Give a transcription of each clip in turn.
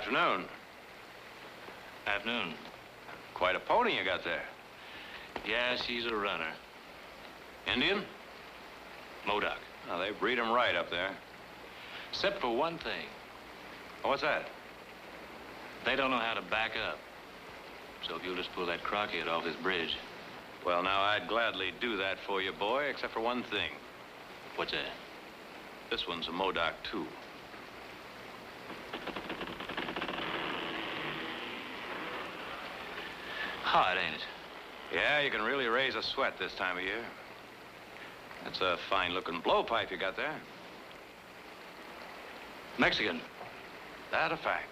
Afternoon. Afternoon. Quite a pony you got there. Yeah, she's a runner. Indian? Modoc. Oh, they breed 'em right up there. Except for one thing. Oh, what's that? They don't know how to back up. So if you'll just pull that crockhead off this bridge. Well, now, I'd gladly do that for you, boy, except for one thing. What's that? This one's a Modoc, too. Hot, ain't it? Yeah, you can really raise a sweat this time of year. That's a fine-looking blowpipe you got there. Mexican. That a fact.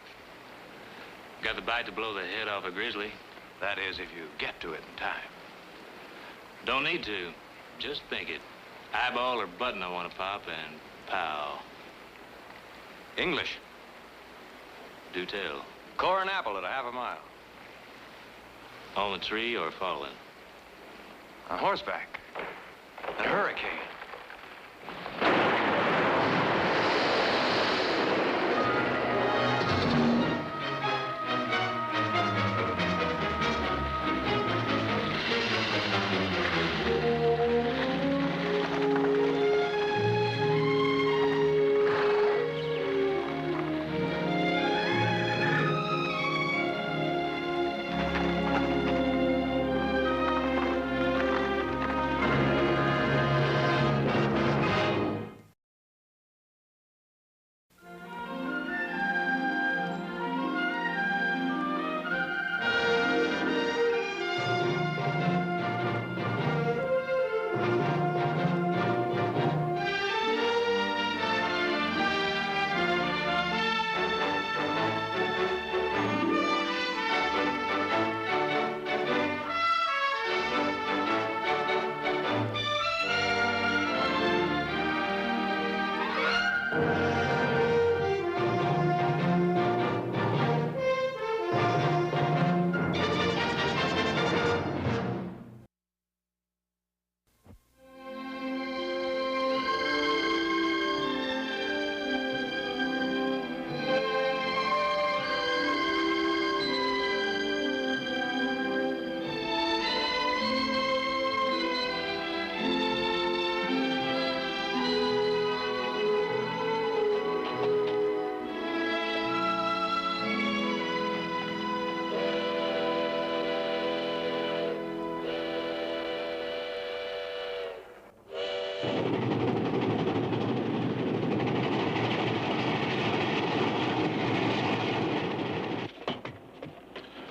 Got the bite to blow the head off a grizzly. That is, if you get to it in time. Don't need to. Just think it. Eyeball or button I want to pop, and pow. English. Do tell. Core and apple at a half a mile. On the tree or falling? On horseback. A hurricane.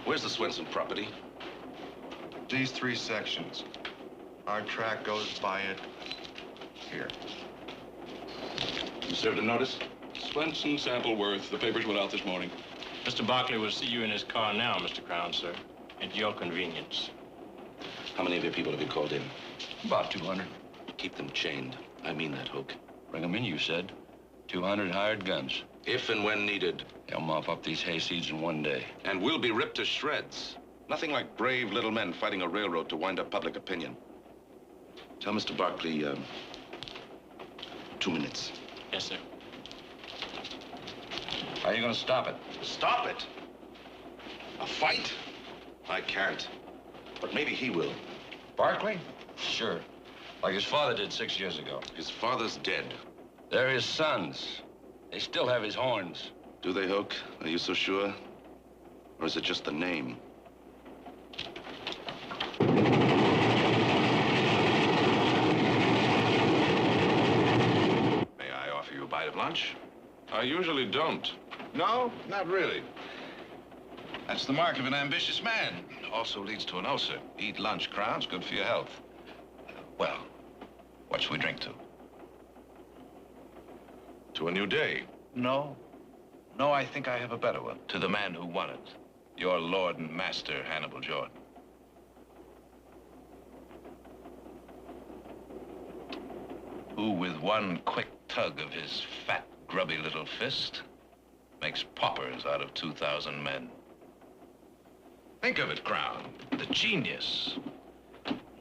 Where's the Swenson property? These 3 sections. Our track goes by it here. You served a notice? Swenson, Sampleworth. The papers went out this morning. Mr. Barkley will see you in his car now, Mr. Crown, sir. At your convenience. How many of your people have you called in? About 200. Keep them chained. I mean that, Hoke. Bring them in, you said. 200 hired guns. If and when needed. They'll mop up these hayseeds in 1 day. And we'll be ripped to shreds. Nothing like brave little men fighting a railroad to wind up public opinion. Tell Mr. Barkley, 2 minutes. Yes, sir. How are you going to stop it? Stop it? A fight? I can't. But maybe he will. Barkley? Sure. Like his father did 6 years ago. His father's dead. They're his sons. They still have his horns. Do they, Hoke? Are you so sure? Or is it just the name? May I offer you a bite of lunch? I usually don't. No, not really. That's the mark of an ambitious man. Also leads to an ulcer. Eat lunch, Crown. It's good for your health. Well, what shall we drink to? To a new day? No. No, I think I have a better one. To the man who won it. Your lord and master, Hannibal Jordan. Who, with one quick tug of his fat, grubby little fist, makes paupers out of 2,000 men. Think of it, Crown. The genius.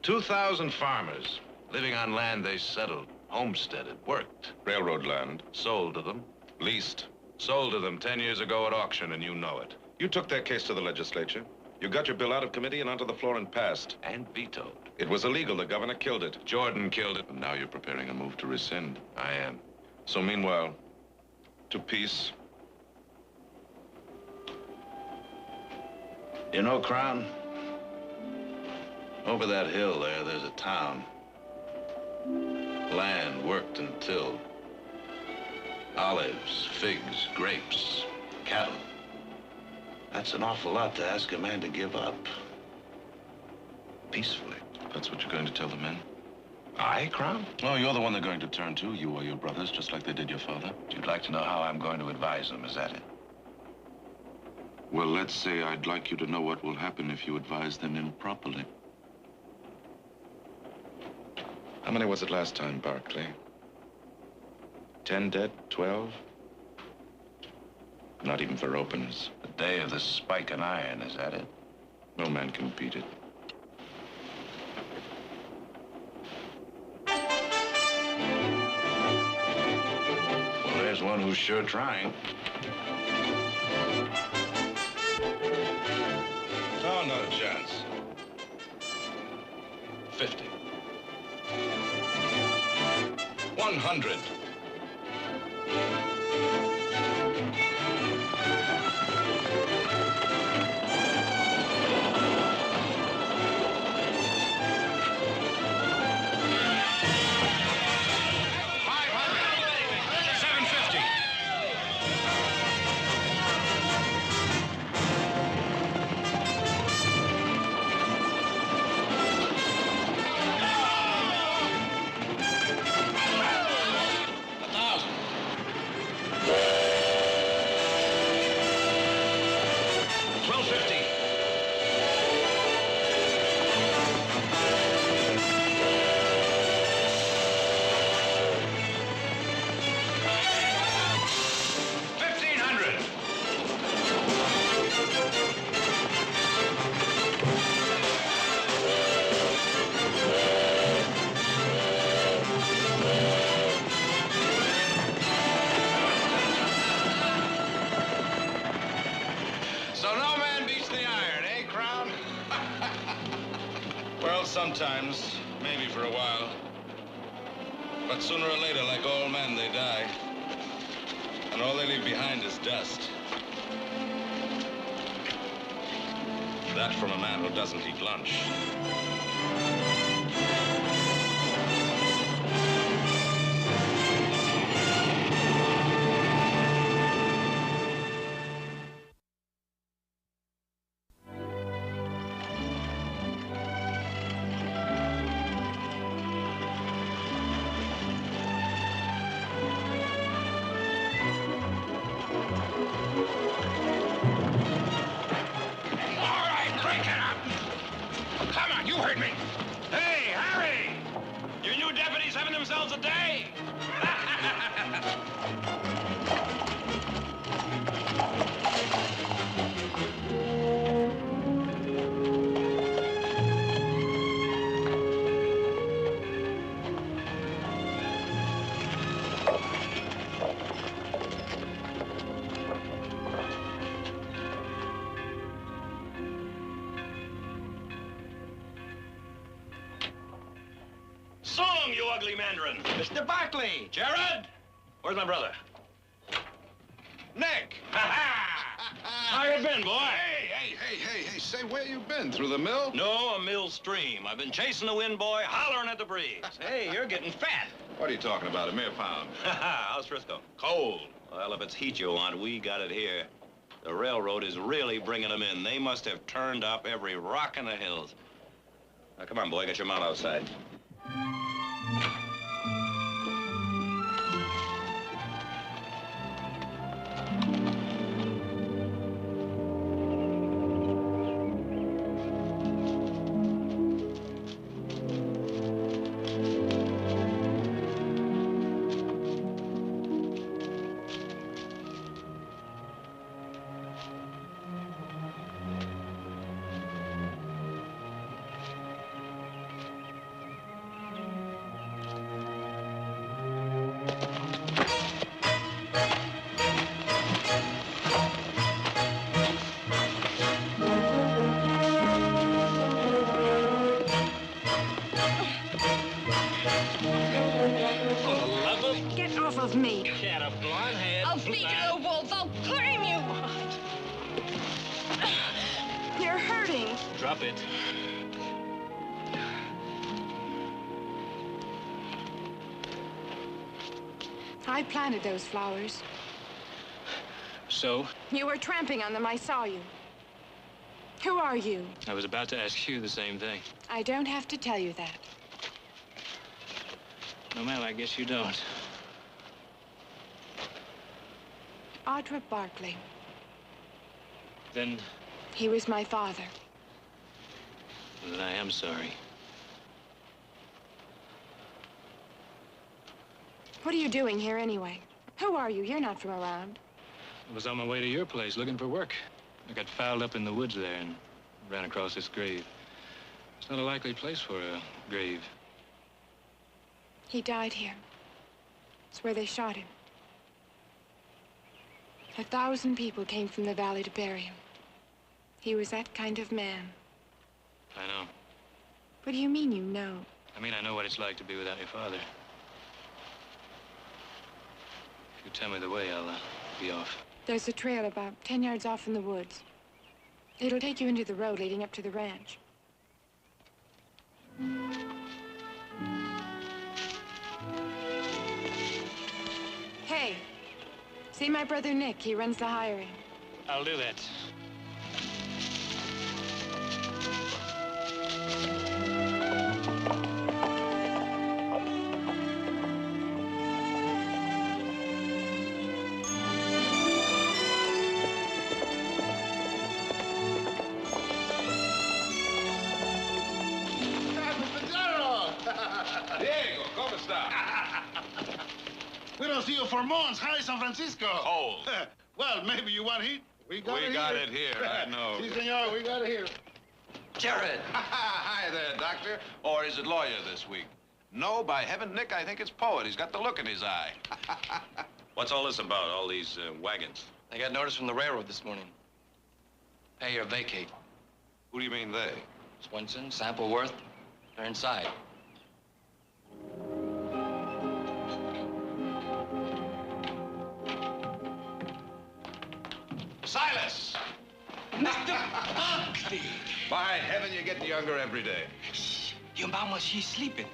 2,000 farmers living on land they settled, homesteaded, worked. Railroad land. Sold to them. Leased. Sold to them 10 years ago at auction, and you know it. You took their case to the legislature. You got your bill out of committee and onto the floor and passed. And vetoed. It was illegal. The governor killed it. Jordan killed it. And now you're preparing a move to rescind. I am. So meanwhile, to peace. You know, Crown, over that hill there's a town. Land worked and tilled. Olives, figs, grapes, cattle. That's an awful lot to ask a man to give up. Peacefully. That's what you're going to tell the men? I, Crown? Oh, you're the one they're going to turn to, you or your brothers, just like they did your father. You'd like to know how I'm going to advise them, is that it? Well, let's say I'd like you to know what will happen if you advise them improperly. How many was it last time, Barkley? 10 dead? 12? Not even for openers. The day of the spike and iron, is that it? No man can beat it. Well, there's one who's sure trying. No, not a chance. 50. 100. Sometimes, maybe for a while. But sooner or later, like all men, they die. And all they leave behind is dust. That from a man who doesn't eat lunch. You ugly mandarin. Mr. Barkley! Jared! Where's my brother? Nick! How you been, boy? Hey, say, where you been? Through the mill? No, a mill stream. I've been chasing the wind, boy, hollering at the breeze. Hey, you're getting fat. What are you talking about, a mere pound? How's Frisco? Cold. Well, if it's heat you want, we got it here. The railroad is really bringing them in. They must have turned up every rock in the hills. Now, come on, boy, get your mount outside. For the love of... Get off of me. Cat a blonde head. I'll feed you to the wolves. I'll claim you. You're hurting. Drop it. I planted those flowers. So? You were tramping on them. I saw you. Who are you? I was about to ask you the same thing. I don't have to tell you that. No, ma'am, I guess you don't. Audra Barkley. Then He was my father. I am sorry. What are you doing here anyway? Who are you? You're not from around. I was on my way to your place looking for work. I got fouled up in the woods there and ran across this grave. It's not a likely place for a grave. He died here. It's where they shot him. 1,000 people came from the valley to bury him. He was that kind of man. I know. What do you mean you know? I mean, I know what it's like to be without your father. If you tell me the way, I'll be off. There's a trail about 10 yards off in the woods. It'll take you into the road leading up to the ranch. Hey, see my brother Nick. He runs the hiring. I'll do that. Diego, ¿cómo está? We don't see you for months. Hi, San Francisco. Cold. Well, maybe you want heat. We got it here, I know. Si, senor, we got it here. Jared! Hi there, doctor. Or is it lawyer this week? No, by heaven, Nick, I think it's poet. He's got the look in his eye. What's all this about, all these wagons? I got notice from the railroad this morning. Pay or vacate. Who do you mean they? Swenson, Sampleworth, they're inside. Silas! Mr. Barkley! By heaven, you're getting younger every day. Shh. Your mama, she's sleeping.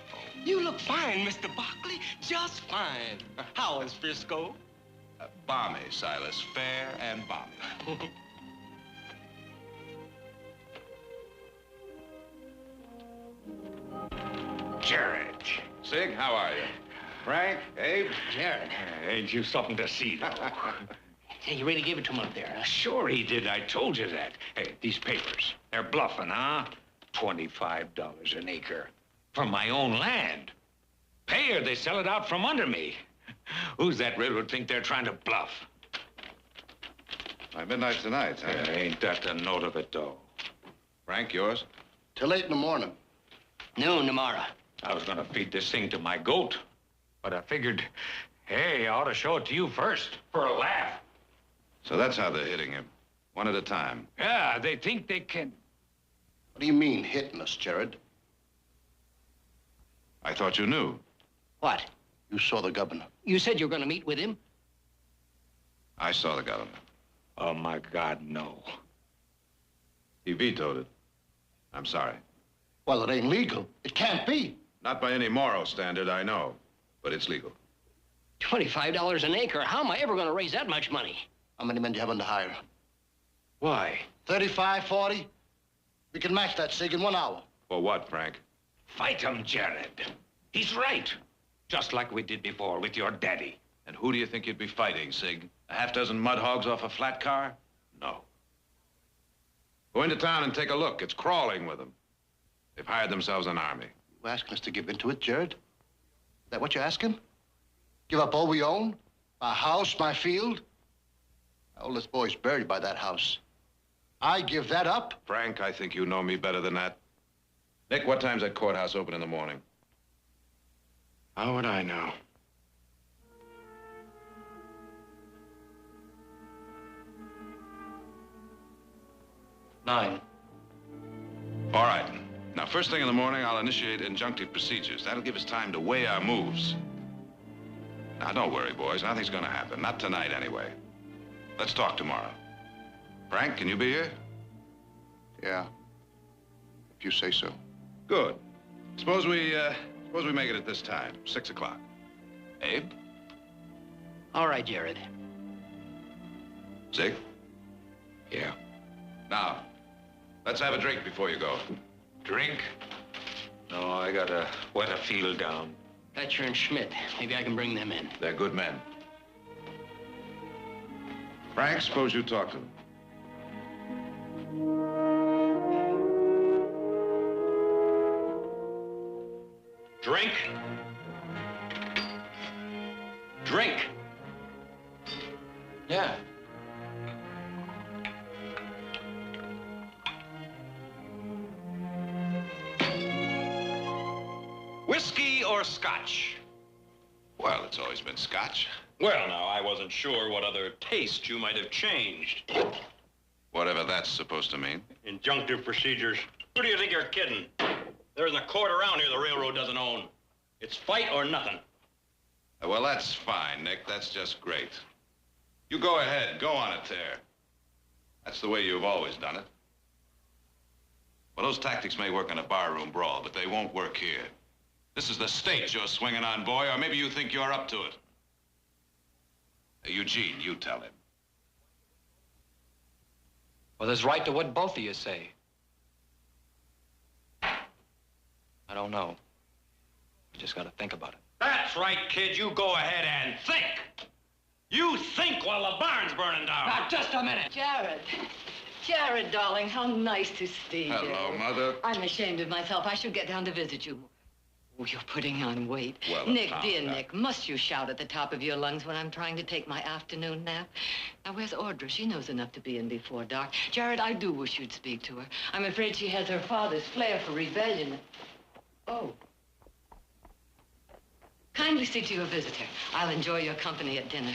You look fine, Mr. Barkley. Just fine. How is Frisco? Balmy, Silas. Fair and balmy. Jared. Sig, how are you? Frank, Abe? Jared. Ain't you something to see, though? Hey, you really gave it to him up there, huh? Sure he did. I told you that. Hey, these papers, they're bluffing, huh? $25 an acre from my own land. Pay or they sell it out from under me. Who's that railroad think they're trying to bluff? By midnight tonight, huh? Ain't that the note of it, though? Frank, yours? Till 8 in the morning. Noon tomorrow. I was gonna feed this thing to my goat, but I figured, hey, I ought to show it to you first, for a laugh. So that's how they're hitting him. One at a time. Yeah, they think they can. What do you mean, hitting us, Jared? I thought you knew. What? You saw the governor. You said you were going to meet with him? I saw the governor. Oh, my God, no. He vetoed it. I'm sorry. Well, it ain't legal. It can't be. Not by any moral standard, I know. But it's legal. $25 an acre. How am I ever going to raise that much money? How many men do you have under hire? Why? 35, 40? We can match that, Sig, in 1 hour. For what, Frank? Fight him, Jared. He's right. Just like we did before with your daddy. And who do you think you'd be fighting, Sig? A half dozen mud hogs off a flat car? No. Go into town and take a look. It's crawling with them. They've hired themselves an army. You asking us to give in to it, Jared? Is that what you're asking? Give up all we own? My house, my field? My oldest boy's buried by that house. I give that up? Frank, I think you know me better than that. Nick, what time's that courthouse open in the morning? How would I know? Nine. All right. Now, first thing in the morning, I'll initiate injunctive procedures. That'll give us time to weigh our moves. Now, don't worry, boys. Nothing's gonna happen. Not tonight, anyway. Let's talk tomorrow. Frank, can you be here? Yeah. If you say so. Good. Suppose we make it at this time, 6 o'clock. Abe? All right, Jared. Zig? Yeah. Now, let's have a drink before you go. Drink? No, I gotta wet a field down. Fletcher and Schmidt. Maybe I can bring them in. They're good men. Frank, suppose you talk to them. Drink? Drink? Yeah. Whiskey or scotch? Well, it's always been scotch. Well, now, I wasn't sure what other taste you might have changed. Whatever that's supposed to mean. Injunctive procedures. Who do you think you're kidding? There isn't a court around here the railroad doesn't own. It's fight or nothing. Well, that's fine, Nick. That's just great. You go ahead. Go on it there. That's the way you've always done it. Well, those tactics may work in a barroom brawl, but they won't work here. This is the state you're swinging on, boy, or maybe you think you're up to it. Eugene, you tell him. Well, there's right to what both of you say. I don't know. You just gotta think about it. That's right, kid. You go ahead and think. You think while the barn's burning down. Now, just a minute. Jared. Jared, darling, how nice to see you. Hello, Mother. I'm ashamed of myself. I should get down to visit you. Oh, you're putting on weight. Well, Nick, now, dear Nick, must you shout at the top of your lungs when I'm trying to take my afternoon nap? Now, where's Audra? She knows enough to be in before dark. Jared, I do wish you'd speak to her. I'm afraid she has her father's flair for rebellion. Oh. Kindly see to your visitor. I'll enjoy your company at dinner.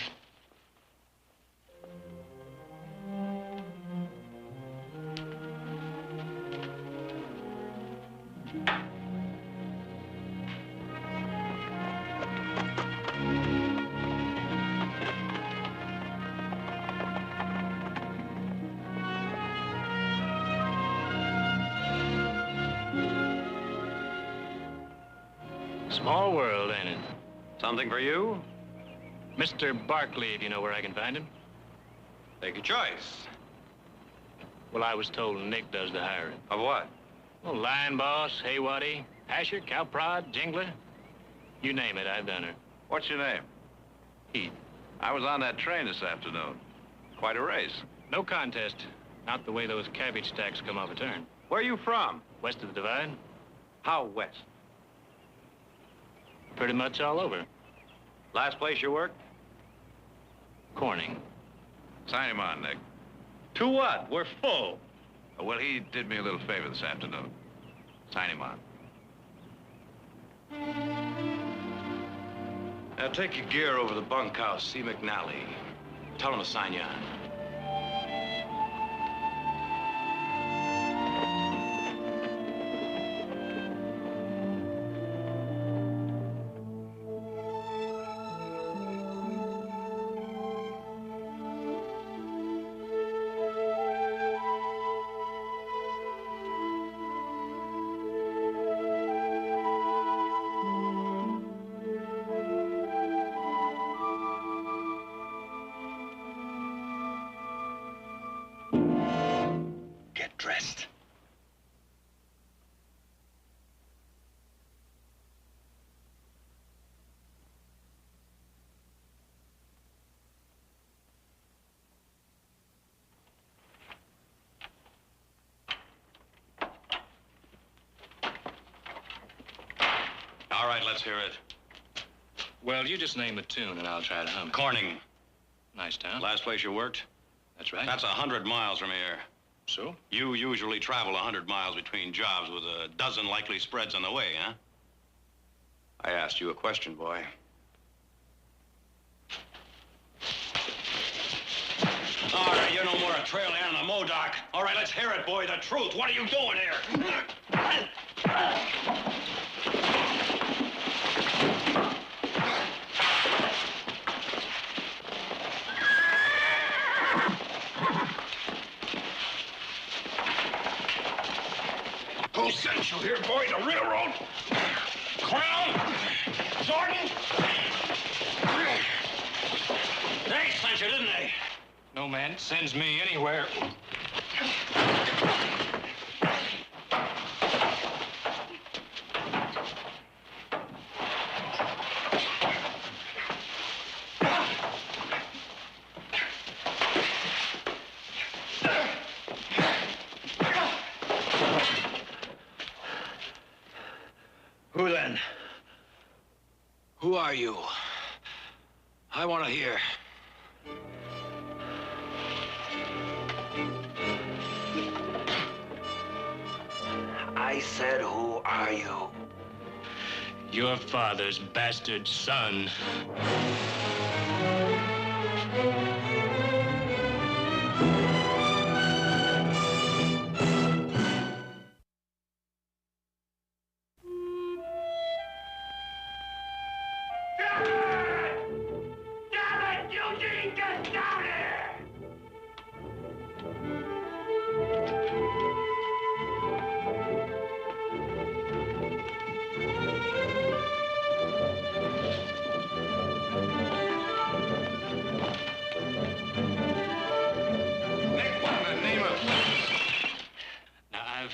Small world, ain't it? Something for you? Mr. Barkley, if you know where I can find him. Take your choice. Well, I was told Nick does the hiring. Of what? Well, line boss, haywaddy, hasher, cow prod, jingler. You name it, I've done her. What's your name? Heath. I was on that train this afternoon. Quite a race. No contest. Not the way those cabbage stacks come off a turn. Where are you from? West of the divide. How west? Pretty much all over. Last place you worked? Corning. Sign him on, Nick. To what? We're full. Well, he did me a little favor this afternoon. Sign him on. Now take your gear over to the bunkhouse. See McNally. Tell him to sign you on. Dressed. All right, let's hear it. Well, you just name the tune and I'll try to hum it. Corning. Nice town. Last place you worked? That's right. That's 100 miles from here. So? You usually travel 100 miles between jobs with a dozen likely spreads on the way, huh? I asked you a question, boy. All right, you're no more a trail hand than a modoc. All right, let's hear it, boy, the truth. What are you doing here? Who sent you here, boy? The railroad? Crown? Jordan? They sent you, didn't they? No man sends me anywhere. Who then? Who are you? I want to hear. I said, who are you? Your father's bastard son.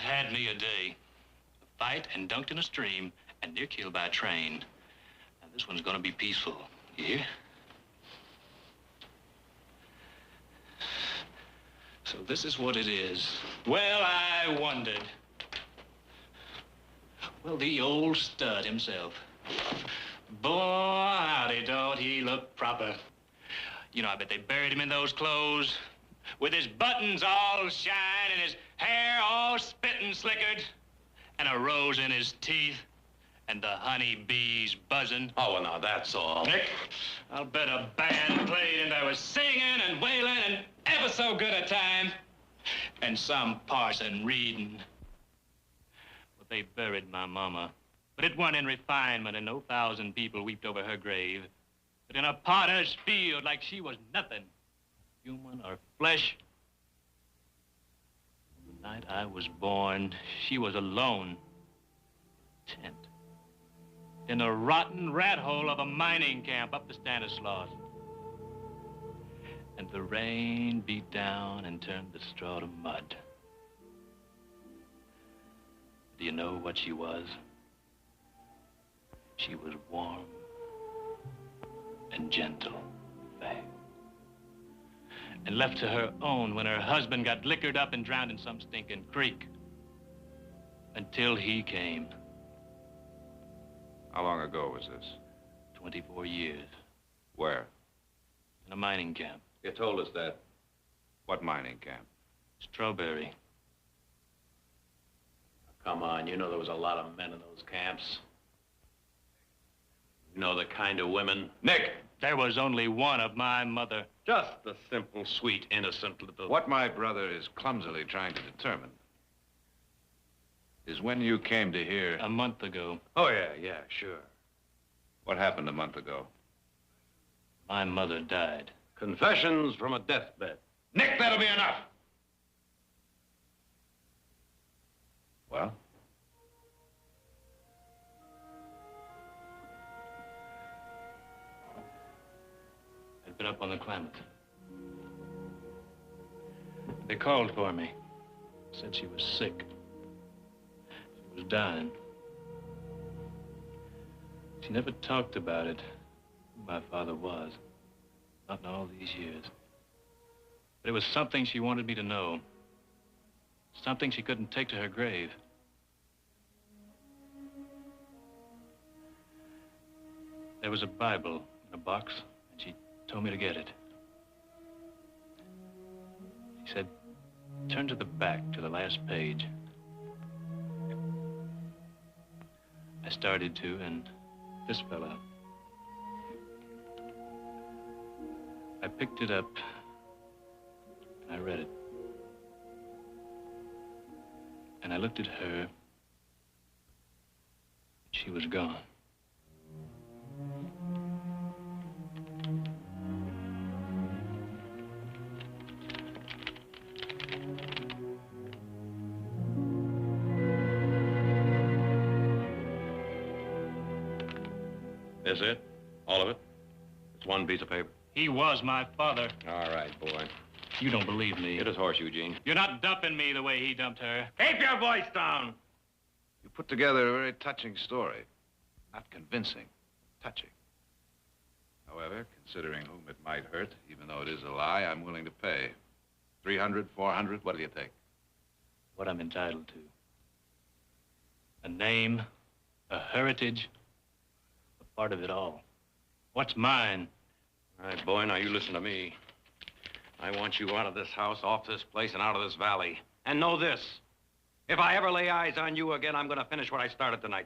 Had me a day. A fight and dunked in a stream and near killed by a train. Now this one's gonna be peaceful. You hear? So this is what it is. Well, I wondered. Well, the old stud himself. Boy, howdy, don't he look proper. You know, I bet they buried him in those clothes with his buttons all shine and his hair all spit and slickered, and a rose in his teeth, and the honey bees buzzing. Oh, well, now, that's all. Nick, I'll bet a band played and there was singing and wailing and ever so good a time, and some parson reading. But they buried my mama. But it wasn't in refinement, and no 1,000 people wept over her grave, but in a potter's field like she was nothing, human or flesh. The night I was born, she was alone. Tent. In a rotten rat hole of a mining camp up the Stanislaus. And the rain beat down and turned the straw to mud. Do you know what she was? She was warm and gentle, fair. And left to her own when her husband got liquored up and drowned in some stinking creek. Until he came. How long ago was this? 24 years. Where? In a mining camp. You told us that. What mining camp? Strawberry. Come on, you know there was a lot of men in those camps. You know the kind of women. Nick! There was only one of my mother. Just a simple, sweet, innocent little... What my brother is clumsily trying to determine is when you came to here... A month ago. Oh, yeah, sure. What happened a month ago? My mother died. Confessions from a deathbed. Nick, that'll be enough! Well? I'd been up on the Klamath. They called for me. Said she was sick. She was dying. She never talked about it, who my father was. Not in all these years. But it was something she wanted me to know. Something she couldn't take to her grave. There was a Bible in a box, and she told me to get it. She said, turn to the back, to the last page. I started to, and this fell out. I picked it up, and I read it. And I looked at her, she was gone. Is it? All of it? It's one piece of paper. He was my father. All right, boy. You don't believe me. Get his horse, Eugene. You're not dumping me the way he dumped her. Keep your voice down! You put together a very touching story. Not convincing, touching. However, considering whom it might hurt, even though it is a lie, I'm willing to pay. 300, 400, what do you take? What I'm entitled to. A name, a heritage, a part of it all. What's mine? All right, boy, now you listen to me. I want you out of this house, off this place, and out of this valley. And know this. If I ever lay eyes on you again, I'm going to finish what I started tonight.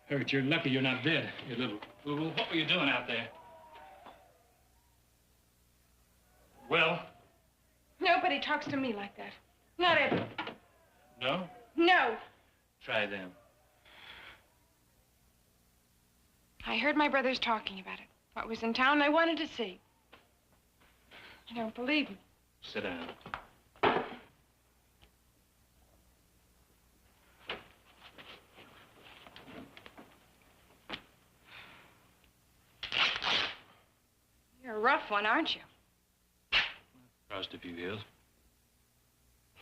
Hurt, you're lucky you're not dead, you little fool. What were you doing out there? Well? Nobody talks to me like that. Not ever. No? No. Try them. I heard my brothers talking about it. What was in town, I wanted to see. You don't believe me. Sit down. You're a rough one, aren't you? Crossed a few hills.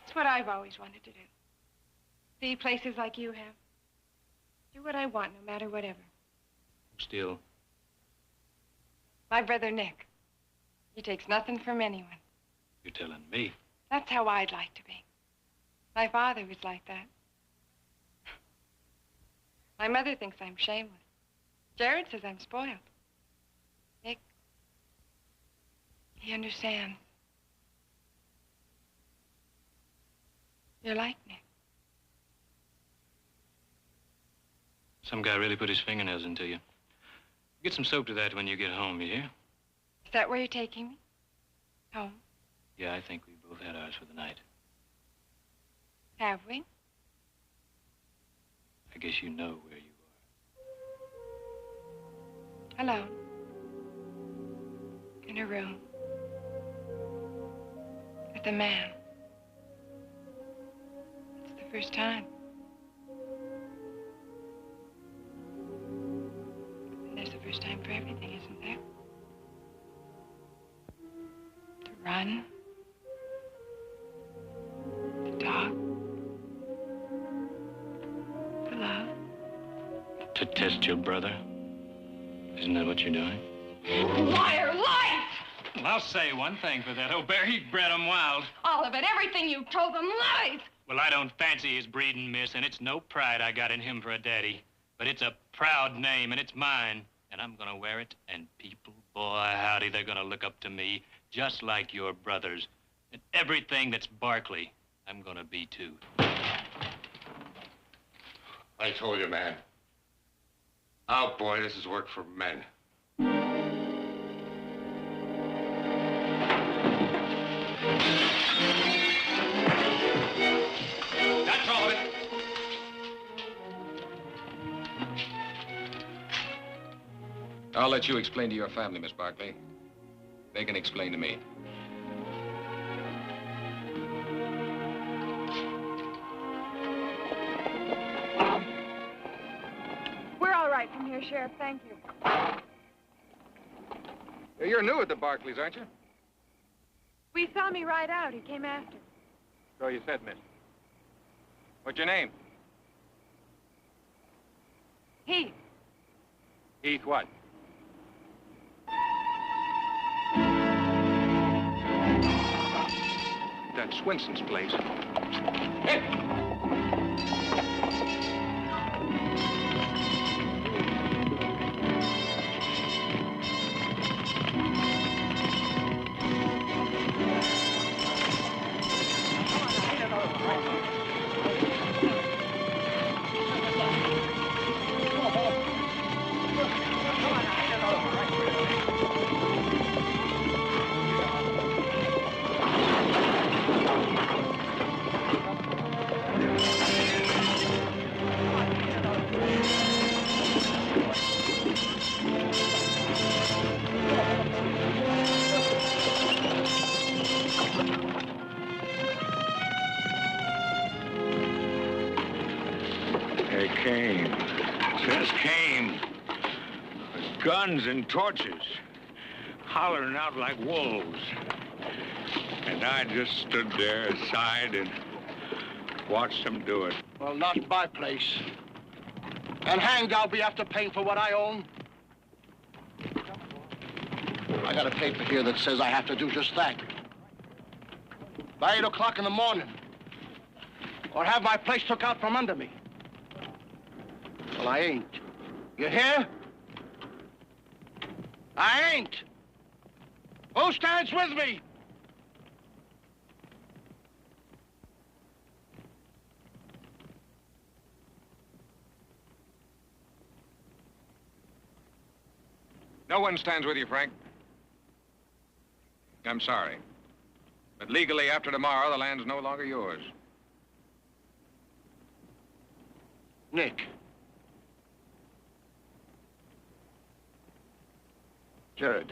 It's what I've always wanted to do. See places like you have. Do what I want, no matter whatever. Still? My brother Nick. He takes nothing from anyone. You're telling me? That's how I'd like to be. My father was like that. My mother thinks I'm shameless. Jared says I'm spoiled. Nick, he understands. You're like Nick. Some guy really put his fingernails into you. Get some soap to that when you get home, you hear? Is that where you're taking me? Home? Yeah, I think we both had ours for the night. Have we? I guess you know where you Alone. In a room. With a man. It's the first time. And there's the first time for everything, isn't there? To run. To talk. To love. are. To test your brother? Isn't that what you're doing? Liar, life! Well, I'll say one thing for that. O'Bear, he bred 'em wild. All of it, everything you told them, lies! Well, I don't fancy his breeding, miss, and it's no pride I got in him for a daddy. But it's a proud name, and it's mine. And I'm gonna wear it, and people, boy, howdy, they're gonna look up to me, just like your brothers. And everything that's Barkley, I'm gonna be too. I told you, man. Oh, boy, this is work for men. That's all of it. I'll let you explain to your family, Miss Barkley. They can explain to me. We're all right from here, Sheriff. Thank you. You're new at the Barkleys, aren't you? We saw me ride out. He came after. So you said, miss. What's your name? Heath. Heath what? That's Swinson's place. Hey! They came. Just came. With guns and torches. Hollering out like wolves. And I just stood there aside and watched them do it. Well, not my place. And hanged I'll be after paying for what I own. I got a paper here that says I have to do just that. By 8 o'clock in the morning. Or have my place took out from under me. Well, I ain't. You hear? I ain't. Who stands with me? No one stands with you, Frank. I'm sorry. But legally, after tomorrow, the land's no longer yours. Nick. Jared.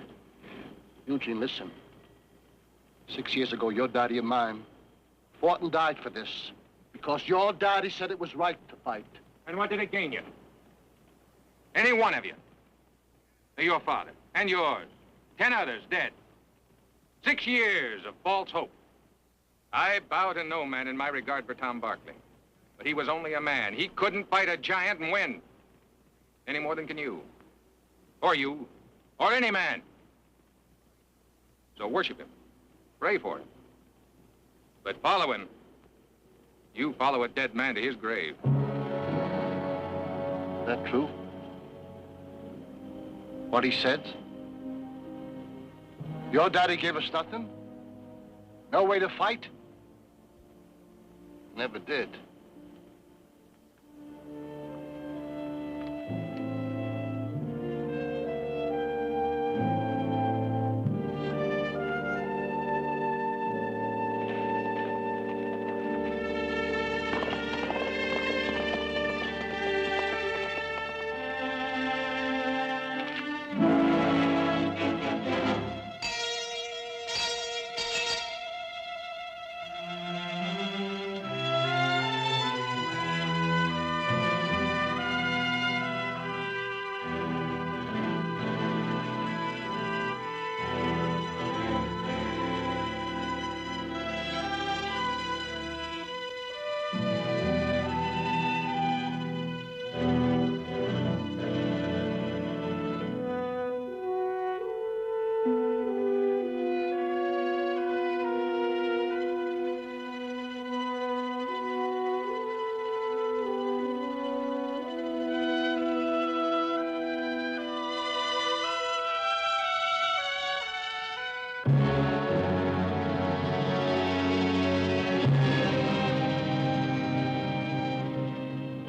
Eugene, listen. 6 years ago, your daddy and mine fought and died for this. Because your daddy said it was right to fight. And what did it gain you? Any one of you. Your father, and yours. 10 others dead. 6 years of false hope. I bow to no man in my regard for Tom Barkley. But he was only a man. He couldn't fight a giant and win. Any more than can you. Or you. Or any man. So worship him. Pray for him. But follow him. You follow a dead man to his grave. That true? What he said? Your daddy gave us nothing? No way to fight? Never did.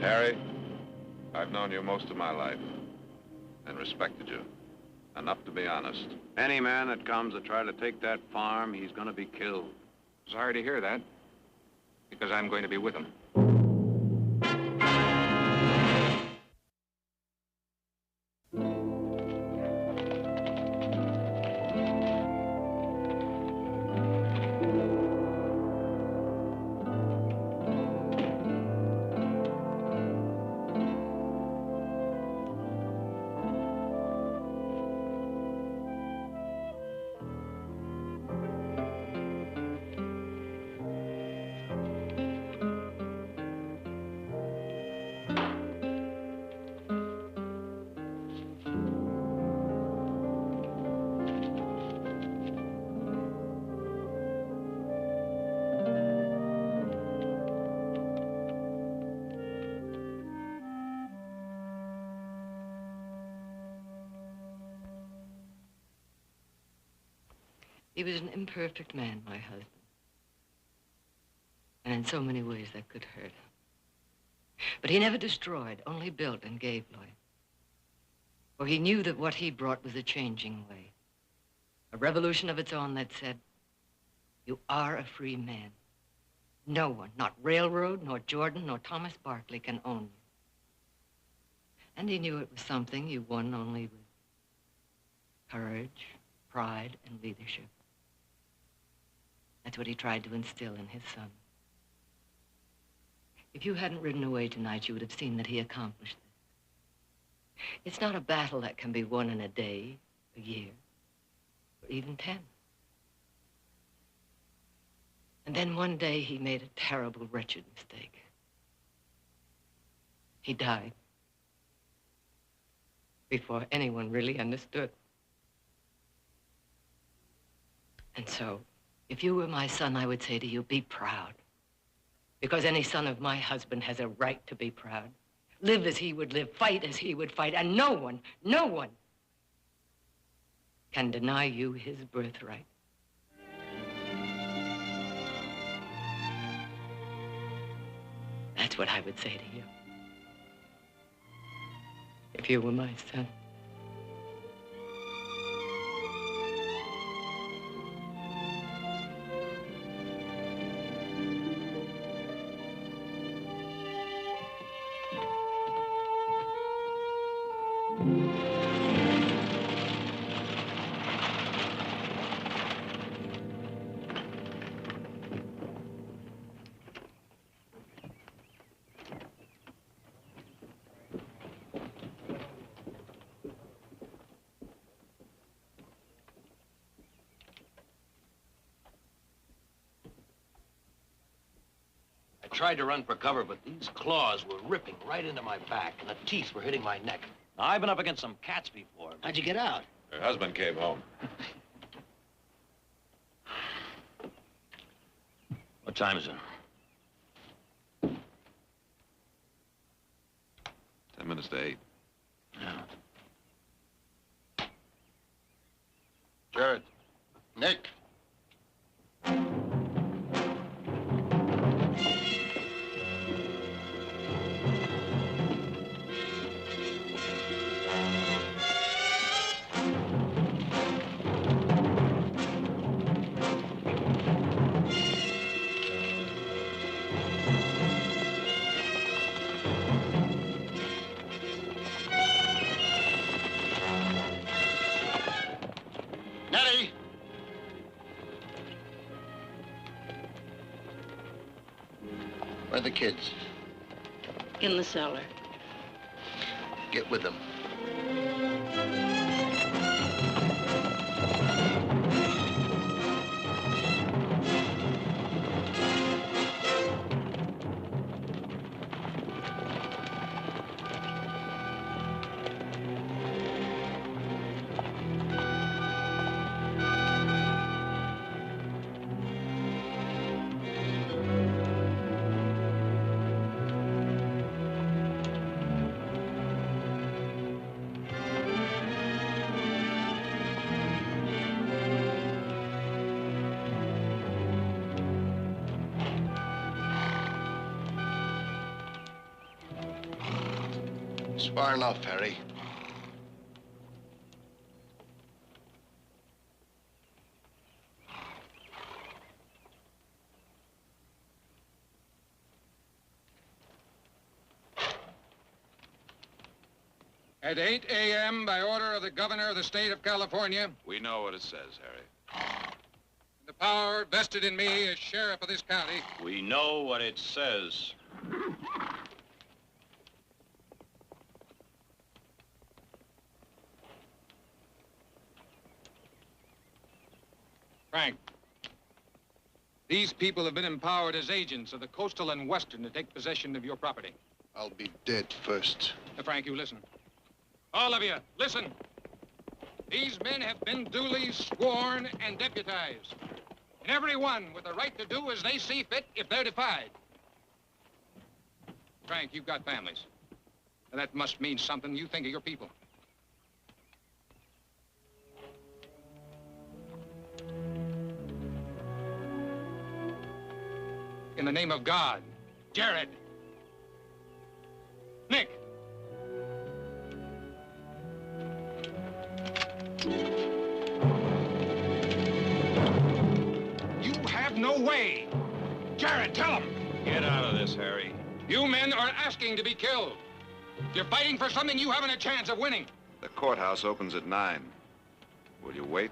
Harry, I've known you most of my life and respected you. Enough to be honest. Any man that comes to try to take that farm, he's gonna be killed. Sorry to hear that, because I'm going to be with him. He was an imperfect man, my husband. And in so many ways that could hurt. But he never destroyed, only built and gave life. For he knew that what he brought was a changing way. A revolution of its own that said, you are a free man. No one, not railroad, nor Jordan, nor Thomas Barkley can own you. And he knew it was something you won only with courage, pride, and leadership. That's what he tried to instill in his son. If you hadn't ridden away tonight, you would have seen that he accomplished this. It's not a battle that can be won in a day, a year, or even 10. And then one day he made a terrible, wretched mistake. He died before anyone really understood. And so, if you were my son, I would say to you, be proud. Because any son of my husband has a right to be proud. Live as he would live, fight as he would fight, and no one can deny you his birthright. That's what I would say to you. If you were my son. I tried to run for cover, but these claws were ripping right into my back, and the teeth were hitting my neck. Now, I've been up against some cats before. How'd you get out? Her husband came home. What time is it? 10 minutes to 8. Yeah. Jared. Nick. Nettie! Where are the kids? In the cellar. Get with them. It's far enough, Harry. At 8 a.m., by order of the governor of the state of California. We know what it says, Harry. The power vested in me as sheriff of this county. We know what it says. Frank, these people have been empowered as agents of the Coastal and Western to take possession of your property. I'll be dead first. Frank, you listen. All of you, listen. These men have been duly sworn and deputized. And every one with the right to do as they see fit if they're defied. Frank, you've got families. And that must mean something. You think of your people. In the name of God, Jared, Nick. You have no way. Jared, tell him. Get out of this, Harry. You men are asking to be killed. You're fighting for something you haven't a chance of winning. The courthouse opens at 9. Will you wait?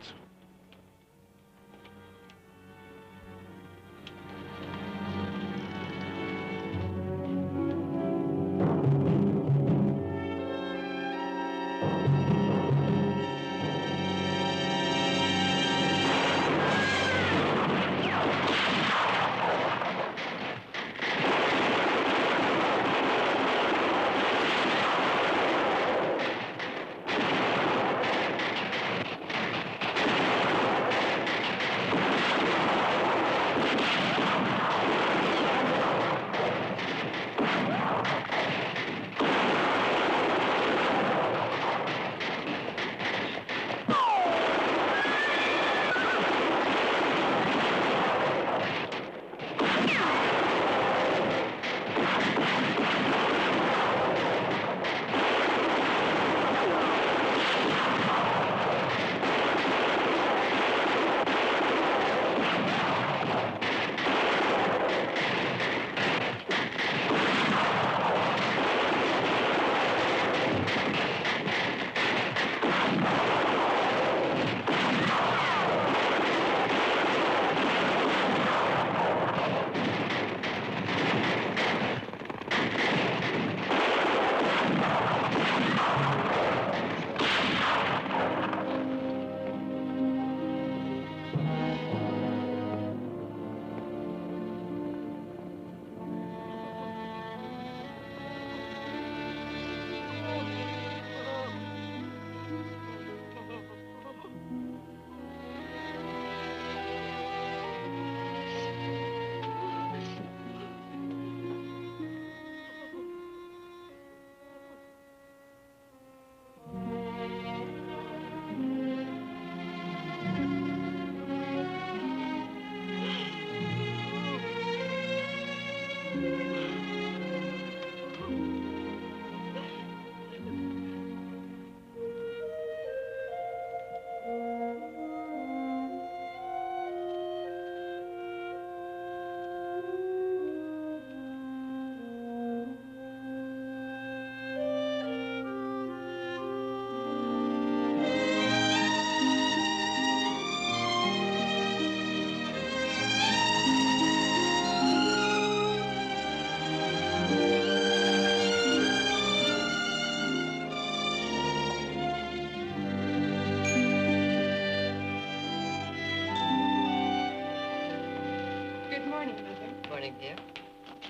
Morning, dear.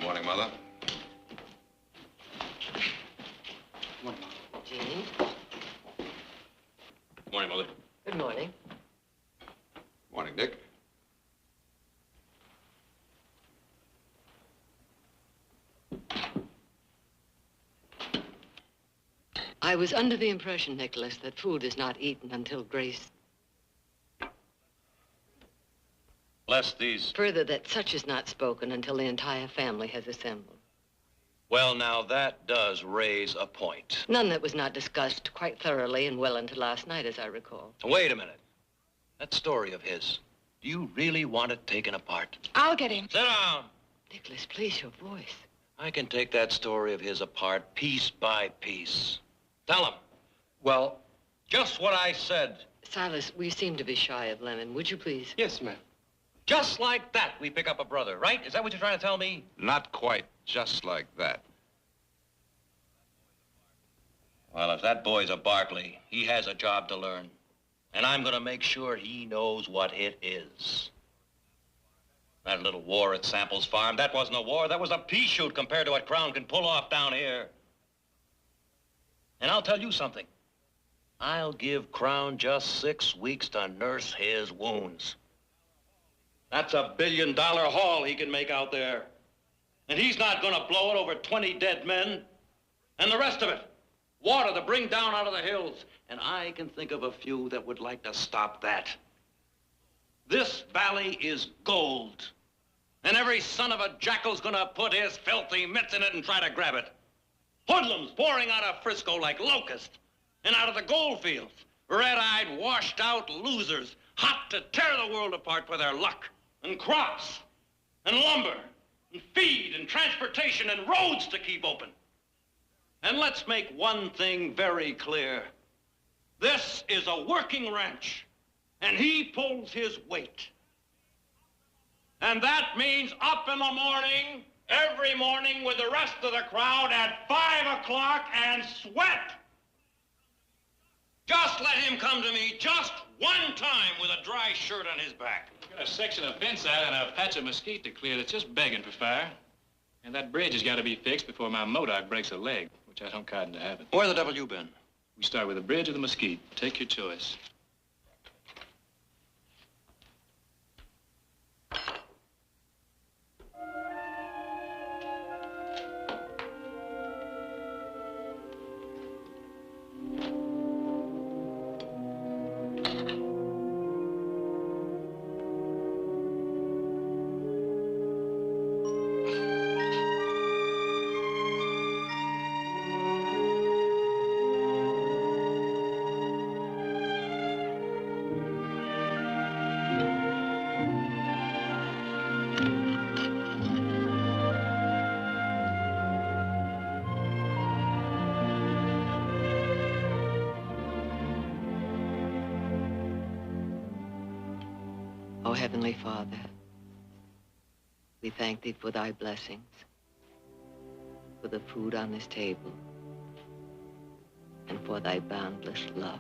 Morning, Mother. Jean. Morning, Mother. Good morning. Morning, Nick. I was under the impression, Nicholas, that food is not eaten until Grace... Bless these. Further, that such is not spoken until the entire family has assembled. Well, Well, now, that does raise a point. None that was not discussed quite thoroughly and well into last night, as I recall. Wait a minute. That story of his, do you really want it taken apart? I'll get him. Sit down. Nicholas, please, your voice. I can take that story of his apart piece by piece. Tell him. Well, Just what I said. Silas, we seem to be shy of Lemon. Would you please? yes, ma'am. Just like that, we pick up a brother, right? Is that what you're trying to tell me? Not quite just like that. Well, if that boy's a Barkley, he has a job to learn. And I'm gonna make sure he knows what it is. That little war at Sample's farm, that wasn't a war. That was a pea shoot compared to what Crown can pull off down here. And I'll tell you something. I'll give Crown just 6 weeks to nurse his wounds. That's a $1 billion haul he can make out there. And he's not gonna blow it over 20 dead men. And the rest of it, water to bring down out of the hills. And I can think of a few that would like to stop that. This valley is gold. And every son of a jackal's gonna put his filthy mitts in it and try to grab it. Hoodlums pouring out of Frisco like locusts and out of the gold fields. Red-eyed, washed-out losers, hot to tear the world apart for their luck and crops and lumber and feed and transportation and roads to keep open. And let's make one thing very clear. This is a working ranch, and he pulls his weight. And that means up in the morning, every morning with the rest of the crowd at 5 o'clock and sweat. Just let him come to me just one time with a dry shirt on his back. Got a section of fence out and a patch of mesquite to clear that's just begging for fire. And that bridge has got to be fixed before my modoc breaks a leg, which I don't cotton to happen. Where the devil you been? We start with the bridge or the mesquite. Take your choice. O Heavenly Father, we thank thee for thy blessings, for the food on this table, and for thy boundless love.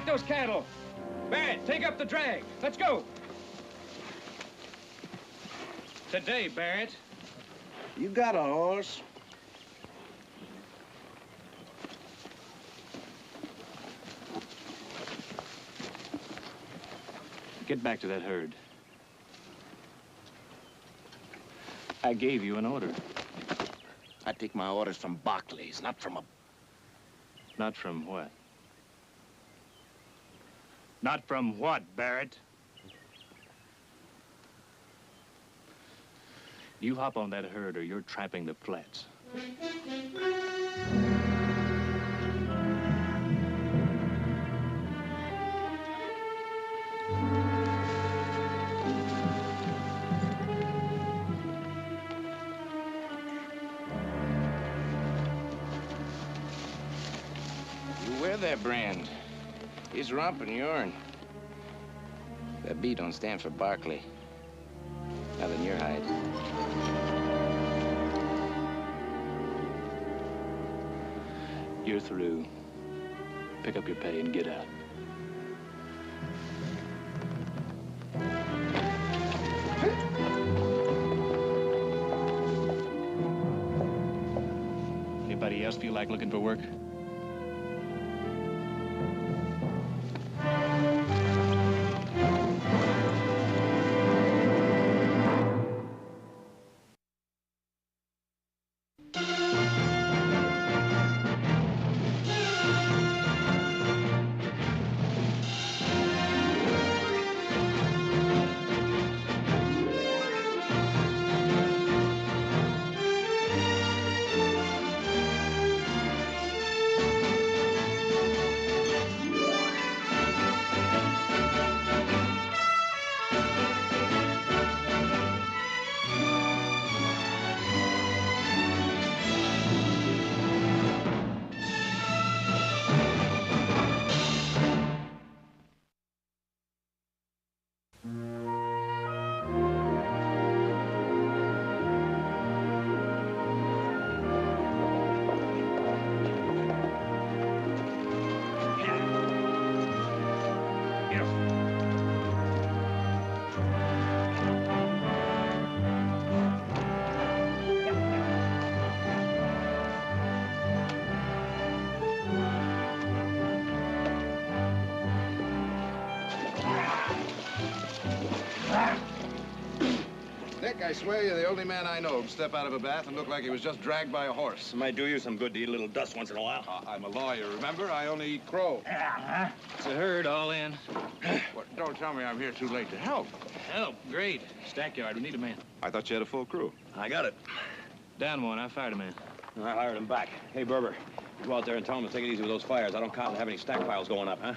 take those cattle. Barrett, take up the drag. Let's go. Today, Barrett. You got a horse. Get back to that herd. I gave you an order. I take my orders from Barkley's, not from a... Not from what? Not from what, Barrett? You hop on that herd or you're tramping the flats. You wear that brand. His rump and yourn. That B don't stand for Barkley. Not in your hide. You're through. Pick up your pay and get out. Anybody else feel like looking for work? Nick, I swear you're the only man I know who'd step out of a bath and look like he was just dragged by a horse. It might do you some good to eat a little dust once in a while. I'm a lawyer, remember? I only eat crow. It's a herd all in. What, don't tell me I'm here too late to help. Help, great. Stackyard, we need a man. I thought you had a full crew. I got it. Down one, I fired a man. I hired him back. Hey, Berber, you go out there and tell him to take it easy with those fires. I don't count to have any stack piles going up, huh?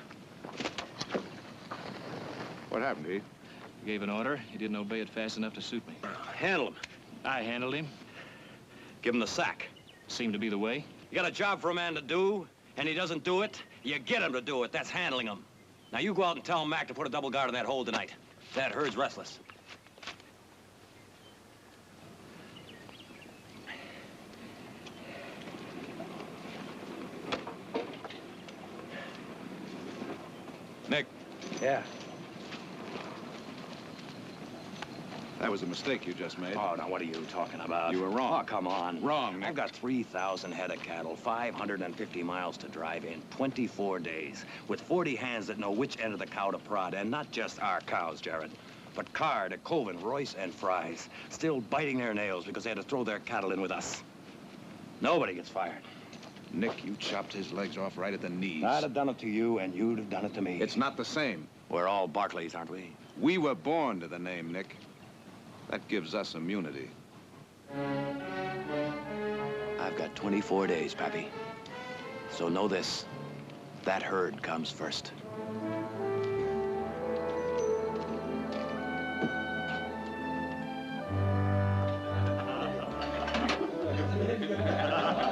What happened, Heath? You gave an order. He didn't obey it fast enough to suit me. Handle him. I handled him. Give him the sack. Seemed to be the way. You got a job for a man to do, and he doesn't do it, you get him to do it. That's handling him. Now, you go out and tell Mac to put a double guard in that hole tonight. That herd's restless. Nick. Yeah. That was a mistake you just made. Oh, now what are you talking about? You were wrong. Oh, come on. Wrong, Nick. I've got 3,000 head of cattle, 550 miles to drive in 24 days, with 40 hands that know which end of the cow to prod, and not just our cows, Jared, but Card, Coven, Royce, and Fry's, still biting their nails because they had to throw their cattle in with us. Nobody gets fired. Nick, you chopped his legs off right at the knees. I'd have done it to you, and you'd have done it to me. It's not the same. We're all Barkleys, aren't we? We were born to the name, Nick. That gives us immunity. I've got 24 days, Pappy. So know this, that herd comes first.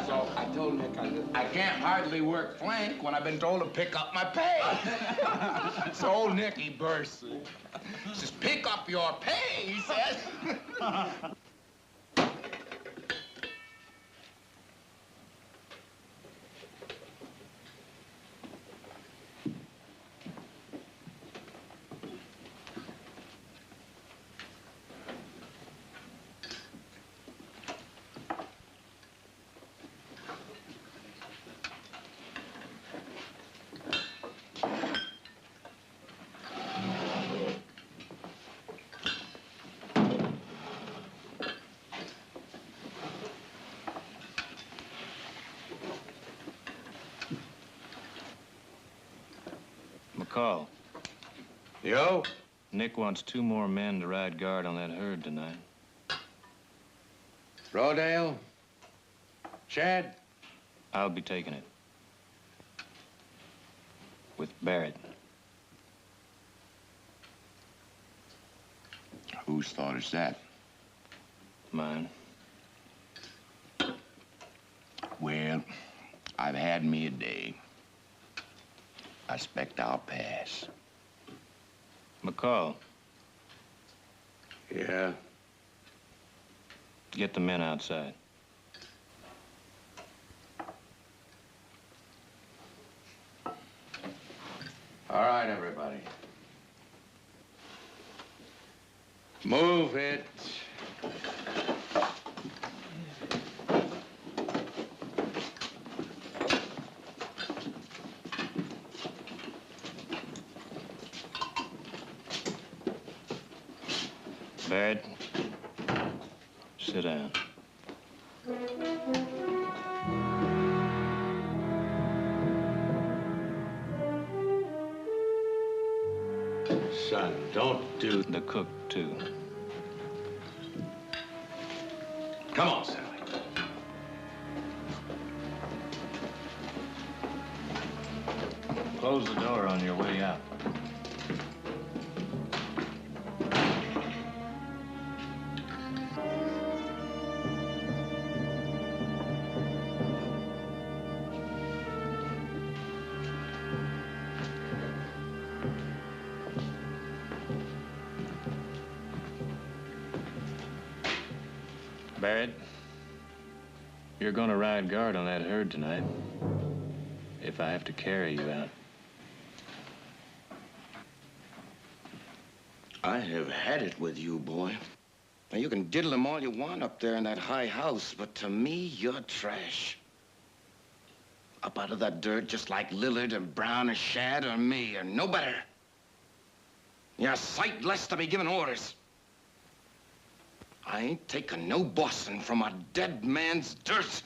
So I told Nick I can't hardly work flank when I've been told to pick up my pay. So old Nick, he bursts. He says, pick up your pay, he says. McCall. Yo? Nick wants 2 more men to ride guard on that herd tonight. Rodale? Chad? I'll be taking it. With Barrett. Whose thought is that? Mine. Well, I've had me a day. I expect I'll pass. McCall. Yeah? Get the men outside. All right, everybody. Move it. Barrett, sit down. Son, don't do... The cook, too. Come on, Sally. Close the door on your way out. Barrett, you're gonna ride guard on that herd tonight. If I have to carry you out. I have had it with you, boy. Now, you can diddle them all you want up there in that high house, but to me, you're trash. Up out of that dirt just like Lillard and Brown or Shad or me, or no better. You're a sight less to be giving orders. I ain't taking no bossing from a dead man's dirt.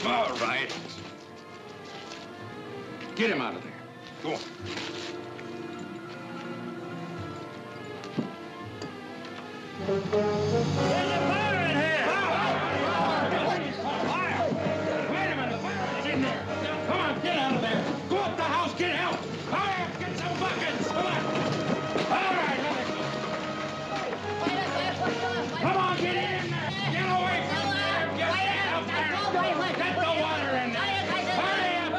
All right. Get him out of there. Go on. Come on, get out of there. Go up the house, get help. Hurry up, get some buckets. Come on. All right, come on, get in there. Get away from there. Get out there. Get the water in there. Hurry up.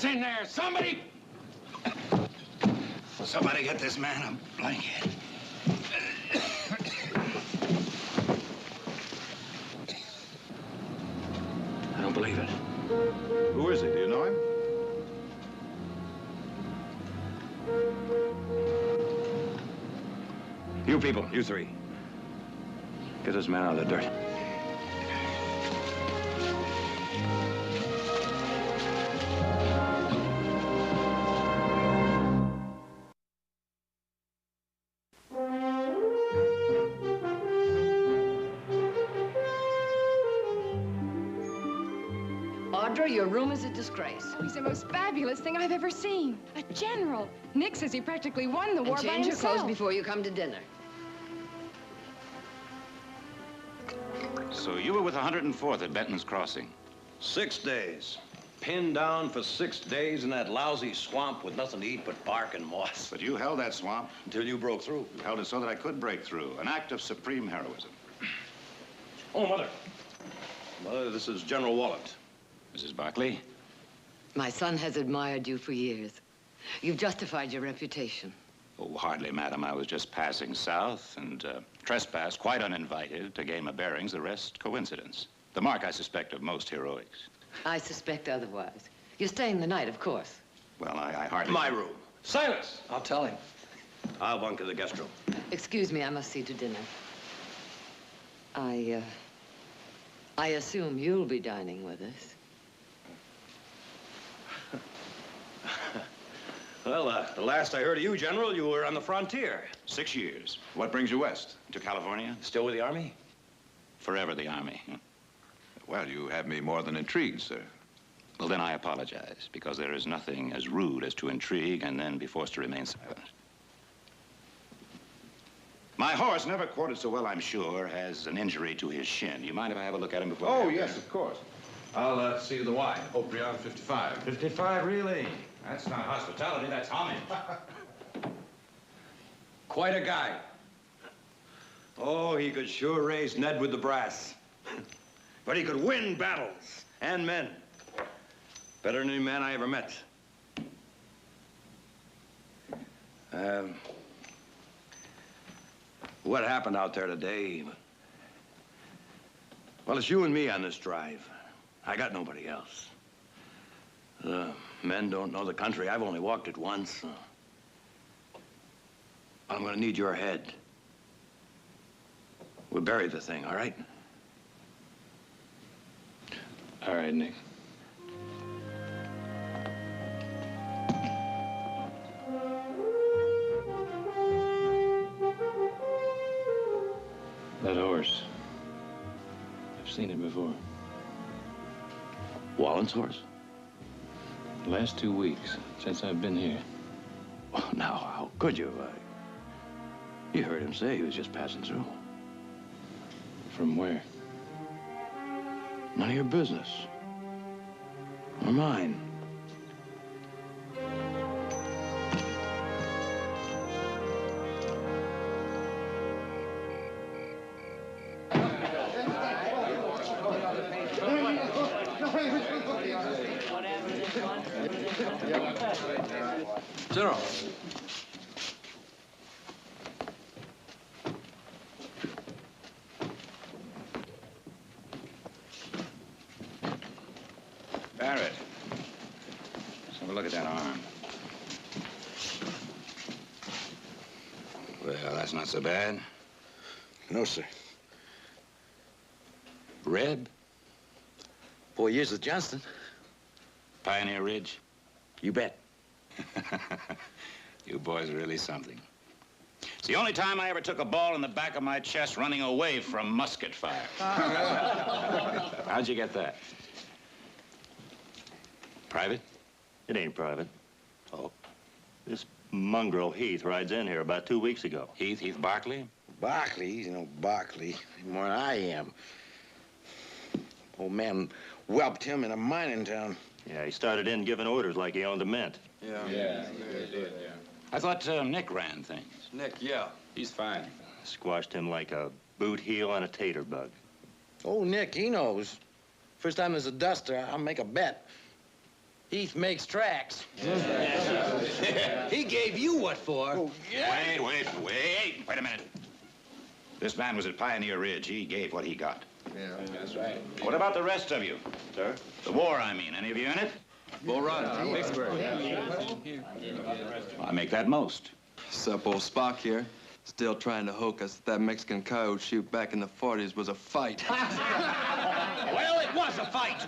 What's in there? Somebody! Somebody get this man a blanket. I don't believe it. Who is he? Do you know him? You people, you three. Get this man out of the dirt. Audra, your room is a disgrace. He's the most fabulous thing I've ever seen. A general. Nick says he practically won the war by Change your himself. clothes before you come to dinner. So you were with 104th at Benton's Crossing? 6 days. Pinned down for 6 days in that lousy swamp with nothing to eat but bark and moss. But you held that swamp. Until you broke through. You held it so that I could break through. An act of supreme heroism. Oh, Mother. Mother, this is General Wallet. Mrs. Barkley? My son has admired you for years. You've justified your reputation. Oh, hardly, madam. I was just passing south and trespassed quite uninvited to gain my bearings. The rest, coincidence. The mark, I suspect, of most heroics. I suspect otherwise. You're staying the night, of course. Well, I hardly... My room. Silence! I'll tell him. I'll bunk in the guest room. Excuse me, I must see to dinner. I assume you'll be dining with us. Well, the last I heard of you, General, you were on the frontier. 6 years. What brings you west? To California? Still with the Army? Forever the Army. Well, you have me more than intrigued, sir. Well, then I apologize, because there is nothing as rude as to intrigue and then be forced to remain silent. My horse, never quartered so well, I'm sure, has an injury to his shin. You mind if I have a look at him before? Oh, yes, of course. I'll see you the wine. Hope beyond 55. 55, really? That's not hospitality, that's homage. Quite a guy. Oh, he could sure raise Ned with the brass. But he could win battles and men. Better than any man I ever met. What happened out there today? Well, it's you and me on this drive. I got nobody else. The men don't know the country. I've only walked it once. I'm gonna need your head. We'll bury the thing, all right? All right, Nick. That horse. I've seen it before. Wallen's horse? The last 2 weeks, since I've been here. Well, now, how could you? You heard him say he was just passing through. From where? None of your business. Or mine. General. Barrett. Let's have a look at that arm. Well, that's not so bad. No, sir. Red? 4 years with Johnston. Pioneer Ridge? You bet. You boys are really something. It's the only time I ever took a ball in the back of my chest running away from musket fire. How'd you get that? Private? It ain't private. Oh. This mongrel Heath rides in here about 2 weeks ago. Heath Barkley? Barkley? You know, Barkley. More than I am. Old man whelped him in a mining town. Yeah, he started in giving orders like he owned a mint. Yeah. I thought Nick ran things. Nick, yeah. He's fine. Squashed him like a boot heel on a tater bug. Oh, Nick, he knows. First time there's a duster, I'll make a bet. Heath makes tracks. He gave you what for? Oh, yeah. Wait a minute. This man was at Pioneer Ridge. He gave what he got. Yeah, that's right. What about the rest of you, sir? The war, I mean. Any of you in it? Bull Run, Vicksburg. I make that most. Sup, old Spock here. Still trying to hook us that Mexican coyote shoot back in the 40s was a fight. Well, it was a fight.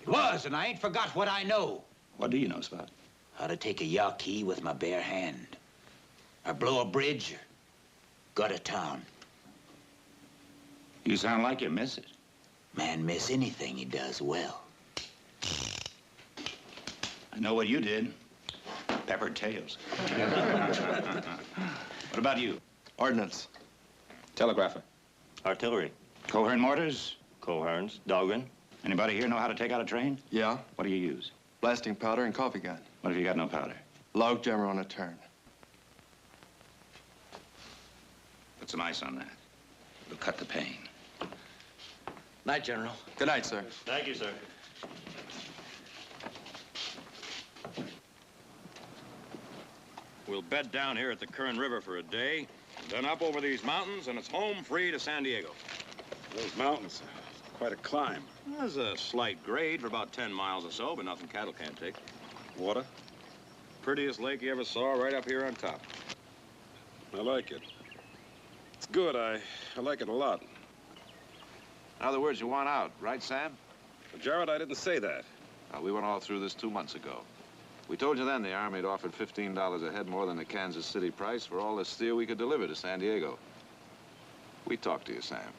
It was, and I ain't forgot what I know. What do you know, Spot? How to take a Yaqui with my bare hand. Or blow a bridge, or gut a town. You sound like you miss it. Man miss anything he does well. I know what you did. Peppered tails. What about you? Ordnance. Telegrapher. Artillery. Coherent mortars? Coherents. Dahlgren. Anybody here know how to take out a train? Yeah. What do you use? Blasting powder and coffee gun. What if you got no powder? Log jammer on a turn. Put some ice on that. It'll cut the pain. Night, General. Good night, sir. Thank you, sir. We'll bed down here at the Kern River for a day, then up over these mountains, and it's home free to San Diego. Those mountains, quite a climb. There's a slight grade for about 10 miles or so, but nothing cattle can't take. Water? Prettiest lake you ever saw right up here on top. I like it. It's good. I like it a lot. In other words, you want out, right, Sam? But Jared, I didn't say that. We went all through this 2 months ago. We told you then the Army had offered $15 a head more than the Kansas City price for all the steel we could deliver to San Diego. We talked to you, Sam.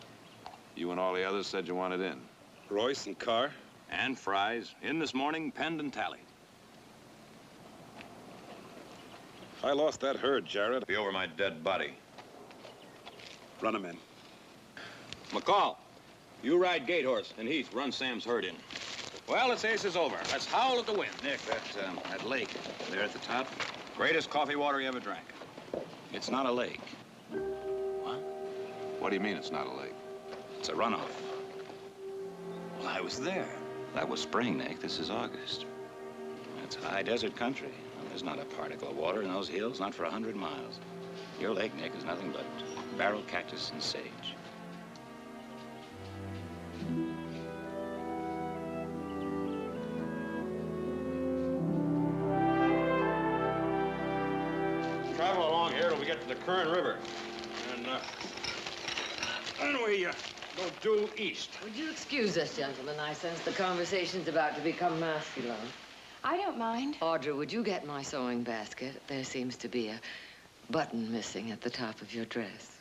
You and all the others said you wanted in. Royce and Carr? And Fries. In this morning, penned and tallied. I lost that herd, Jared. Be over my dead body. Run him in. McCall, you ride Gate Horse, and Heath, run Sam's herd in. Well, it's aces over. Let's howl at the wind. Nick, that lake there at the top, Greatest coffee water you ever drank. it's not a lake. What do you mean it's not a lake? It's a runoff. Well, I was there. That was spring, Nick. This is August. It's high desert country. There's not a particle of water in those hills, not for 100 miles. Your lake, Nick, is nothing but barrel cactus and sage. Travel along here till we get to the Kern River. And, then we go due east. Would you excuse us, gentlemen? I sense the conversation's about to become masculine. I don't mind. Audra, would you get my sewing basket? There seems to be a button missing at the top of your dress.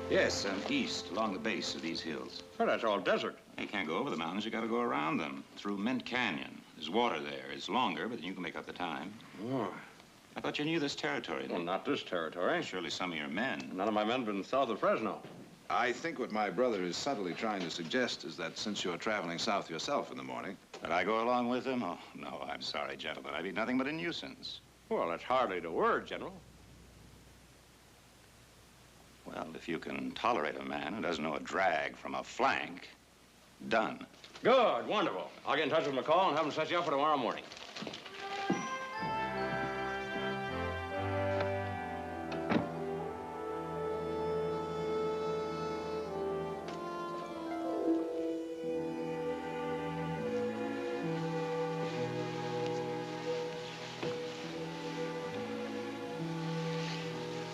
Yes, east, along the base of these hills. Well, that's all desert. You can't go over the mountains. You got to go around them, through Mint Canyon. There's water there. It's longer, but you can make up the time. Oh. I thought you knew this territory. Well, not this territory. Surely some of your men. None of my men have been south of Fresno. I think what my brother is subtly trying to suggest is that since you're traveling south yourself in the morning... That I go along with him? Oh, no, I'm sorry, gentlemen. I'd be nothing but a nuisance. Well, that's hardly the word, General. Well, if you can tolerate a man who doesn't know a drag from a flank, done. Good, wonderful. I'll get in touch with McCall and have him set you up for tomorrow morning.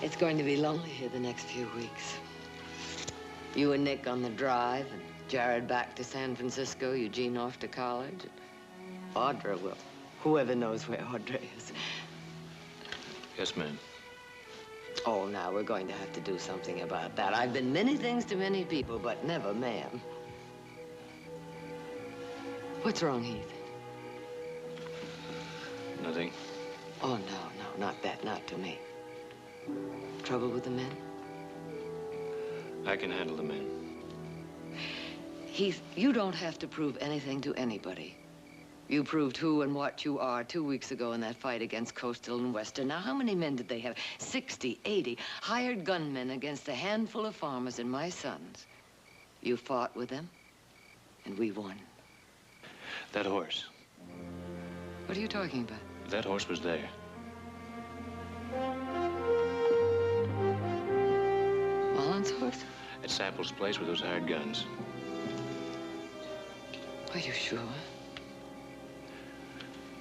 It's going to be lonely here the next few weeks. You and Nick on the drive, and Jared back to San Francisco, Eugene off to college. Audra will. Whoever knows where Audra is. Yes, ma'am. Oh, now we're going to have to do something about that. I've been many things to many people, but never ma'am. What's wrong, Heath? Nothing. Oh, no, not that, not to me. Trouble with the men? I can handle the men. Heath, you don't have to prove anything to anybody. You proved who and what you are 2 weeks ago in that fight against Coastal and Western. Now, how many men did they have? 60, 80 hired gunmen against a handful of farmers and my sons. You fought with them, and we won. That horse. What are you talking about? That horse was there. Mullen's horse? At Sample's place with those hired guns. Are you sure?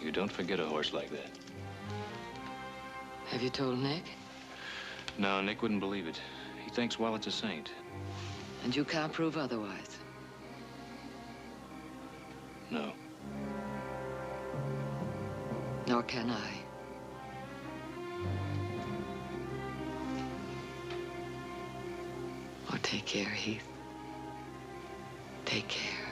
You don't forget a horse like that. Have you told Nick? No, Nick wouldn't believe it. He thinks Wallet's a saint. And you can't prove otherwise? No. Nor can I. Oh, take care, Heath. Take care.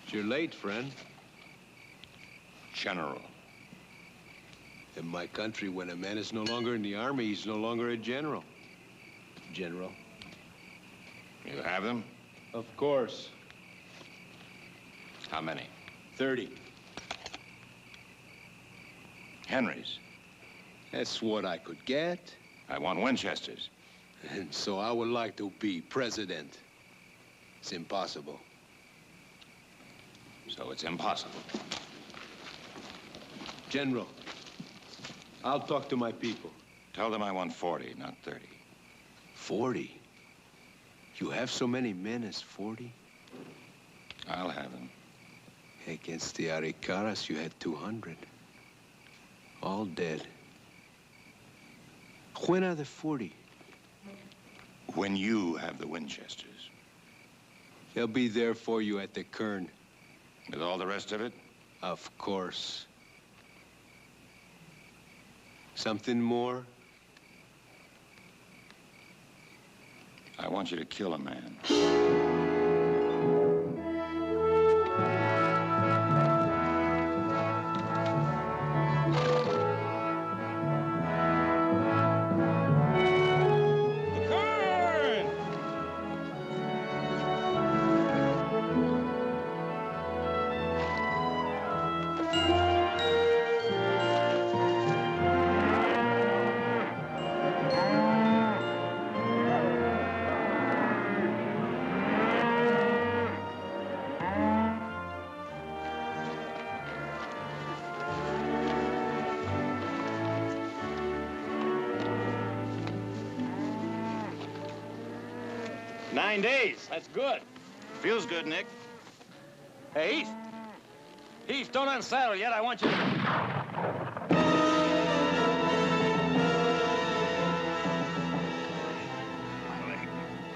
You're late, friend. General. In my country, when a man is no longer in the army, he's no longer a general. General. You have them? Of course. How many? 30. Henrys. That's what I could get. I want Winchesters. And so I would like to be president. It's impossible. So it's impossible. General, I'll talk to my people. Tell them I want 40, not 30. 40? You have so many men as 40? I'll have them. Against the Aricaras, you had 200. All dead. When are the 40? When you have the Winchesters. They'll be there for you at the Kern. With all the rest of it? Of course. Something more? I want you to kill a man. Nine days. That's good. Feels good, Nick. Hey, Heath. Heath, don't unsaddle yet. I want you to...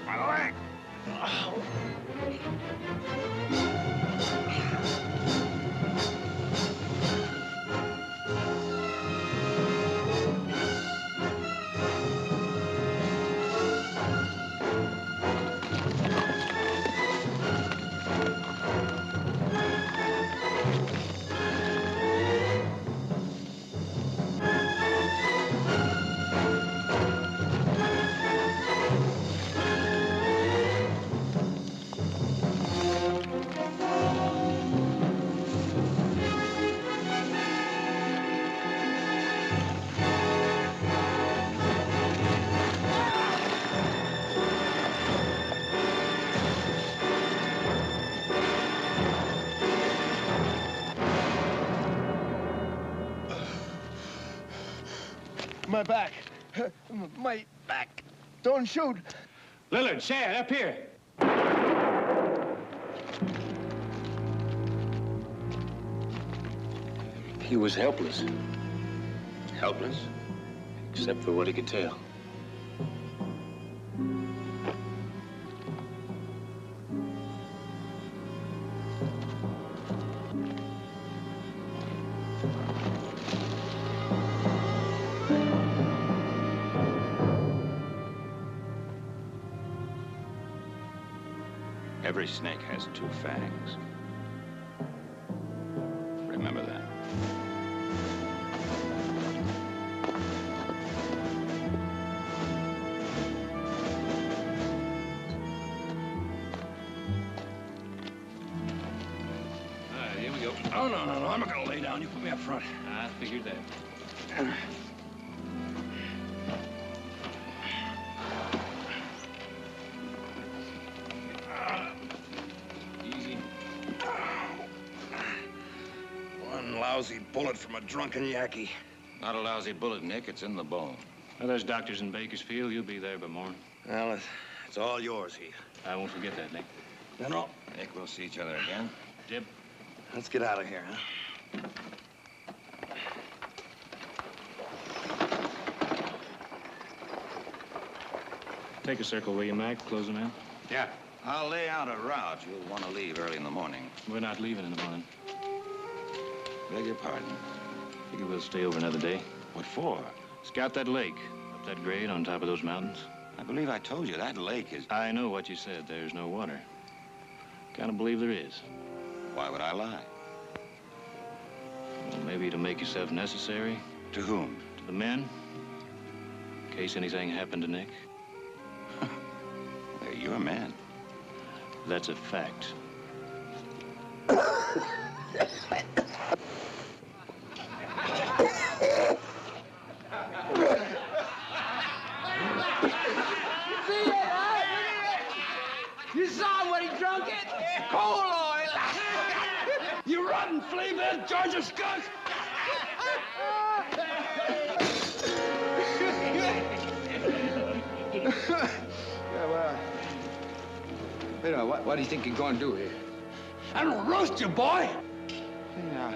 My leg. My back. My back. Don't shoot. Lillard, Shad, up here. He was helpless. Helpless? Except for what he could tell. Every snake has two fangs. Remember that. All right, here we go. Oh, no, I'm not gonna lay down. You put me up front. I figured that. Easy. One lousy bullet from a drunken Yankee. Not a lousy bullet, Nick. It's in the bone. Well, there's doctors in Bakersfield. You'll be there by morning. Well, it's all yours, Heath. I won't forget that, Nick. No. Nick, we'll see each other again. Jib. Let's get out of here, huh? Take a circle, will you, Mac? Close them in. Yeah. I'll lay out a route. You'll want to leave early in the morning. We're not leaving in the morning. Beg your pardon. Figure we'll stay over another day. What for? Scout that lake, up that grade on top of those mountains. I believe I told you that lake is... I know what you said. There's no water. Kind of believe there is. Why would I lie? Well, maybe to make yourself necessary. To whom? To the men. In case anything happened to Nick. They're your men. That's a fact. You saw what he drunk it? Coal oil. You rotten flea bit, Georgia skunk. Yeah, well, wait a minute, what do you think you're going to do here? I'm gonna roast you, boy. Yeah.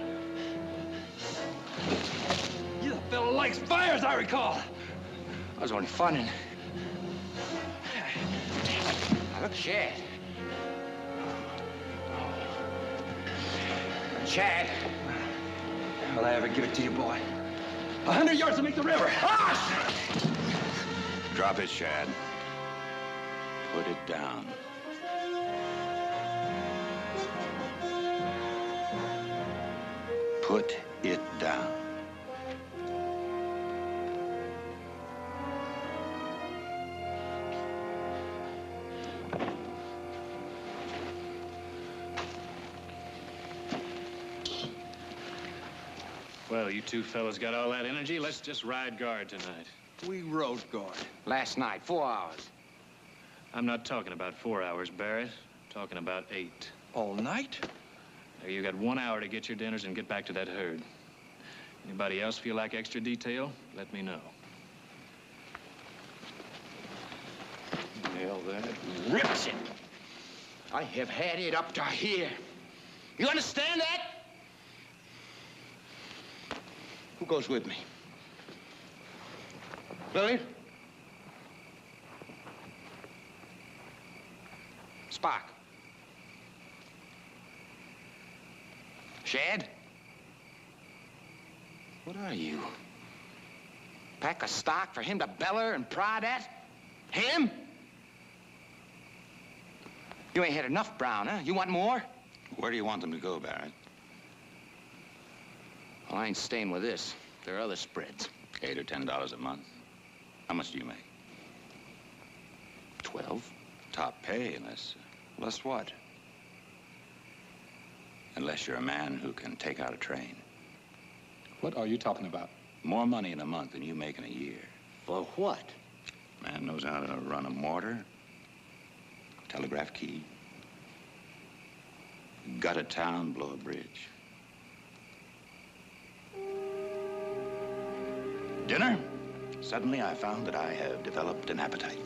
You the fellow likes fire, as I recall. I was only funning. Now, look, Chad. Chad. Will I ever give it to you, boy? 100 yards to make the river. Ah! Drop it, Shad. Put it down. Put it down. Well, you two fellas got all that energy. Let's just ride guard tonight. We rode guard. Last night, 4 hours. I'm not talking about 4 hours, Barrett. I'm talking about 8. All night? Now, you got 1 hour to get your dinners and get back to that herd. Anybody else feel like extra detail? Let me know. Hell, that rips it. I have had it up to here. You understand that? Who goes with me? Lily? Spock? Shad? What are you? Pack of stock for him to beller and prod at? Him? You ain't had enough, Brown, huh? You want more? Where do you want them to go, Barrett? Well, I ain't staying with this. There are other spreads. $8 or $10 a month. How much do you make? 12. Top pay, unless... Less what? Unless you're a man who can take out a train. What are you talking about? More money in a month than you make in a year. For what? Man knows how to run a mortar, telegraph key, gut a town, blow a bridge. Dinner? Suddenly, I found that I have developed an appetite.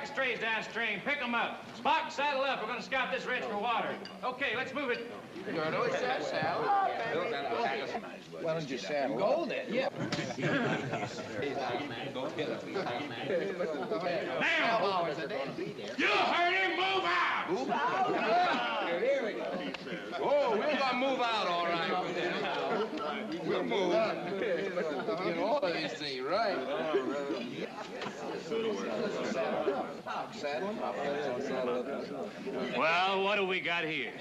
Strays downstream. Pick them up. Spock, saddle up. We're going to scout this ridge for water. Okay, let's move it. Saddle. Why don't you saddle? Go then. Yeah. Now! You heard him! Move out! Move out? Here we go. Oh, we're going to move out, all right. We'll move. Get all of these things right. Well, what do we got here?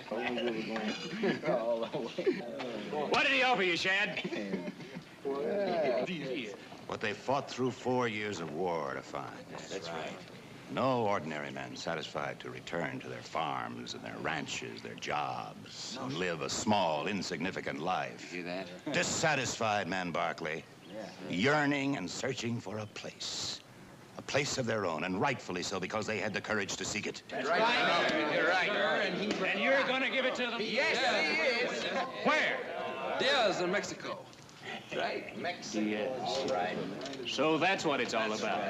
What did he offer you, Shad? What they fought through 4 years of war to find. That's right. No ordinary men satisfied to return to their farms and their ranches, their jobs, and live a small, insignificant life. You hear that? Dissatisfied men, Barkley, yearning and searching for a place of their own, and rightfully so, because they had the courage to seek it. That's right. You're right. And you're gonna give it to them? Yes, he is. Where? Diaz in Mexico. That's right. Mexico. All right. So that's what it's all about.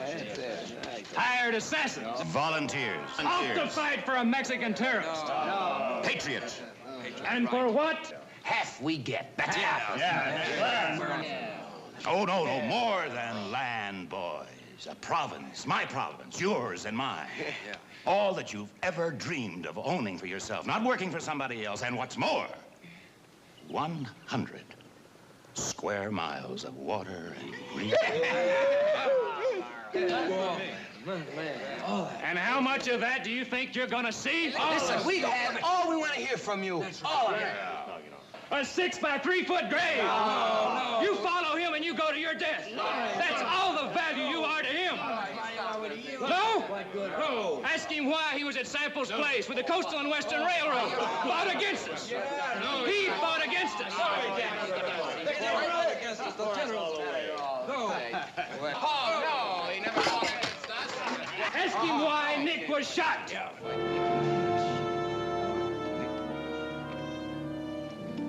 Hired assassins. Volunteers. Off to fight for a Mexican terrorist. No. Patriot. And for what? Half we get. That's Oh, no, more than land, boys. A province, my province, yours and mine. All that you've ever dreamed of owning for yourself, not working for somebody else. And what's more, 100 square miles of water and green. And how much of that do you think you're gonna see? Listen, we have all we want to hear from you. All of it. A 6 by 3 foot grave. No. You follow him and you go to your death. That's all the value you are to him. No? No. Ask him why he was at Sample's place with the Coastal and Western Railroad. Fought against us. He fought against us. No, he never fought against us. Ask him why Nick was shot.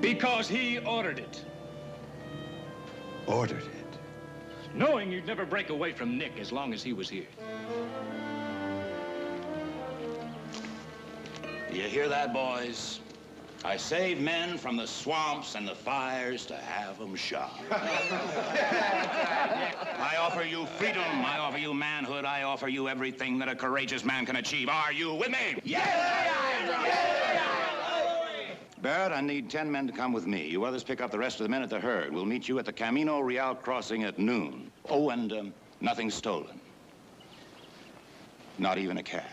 Because he ordered it. Ordered it? Knowing you'd never break away from Nick as long as he was here. You hear that, boys? I save men from the swamps and the fires to have them shot. I offer you freedom. I offer you manhood. I offer you everything that a courageous man can achieve. Are you with me? Barrett, I need 10 men to come with me. You others pick up the rest of the men at the herd. We'll meet you at the Camino Real crossing at noon. Oh, and nothing stolen. Not even a calf.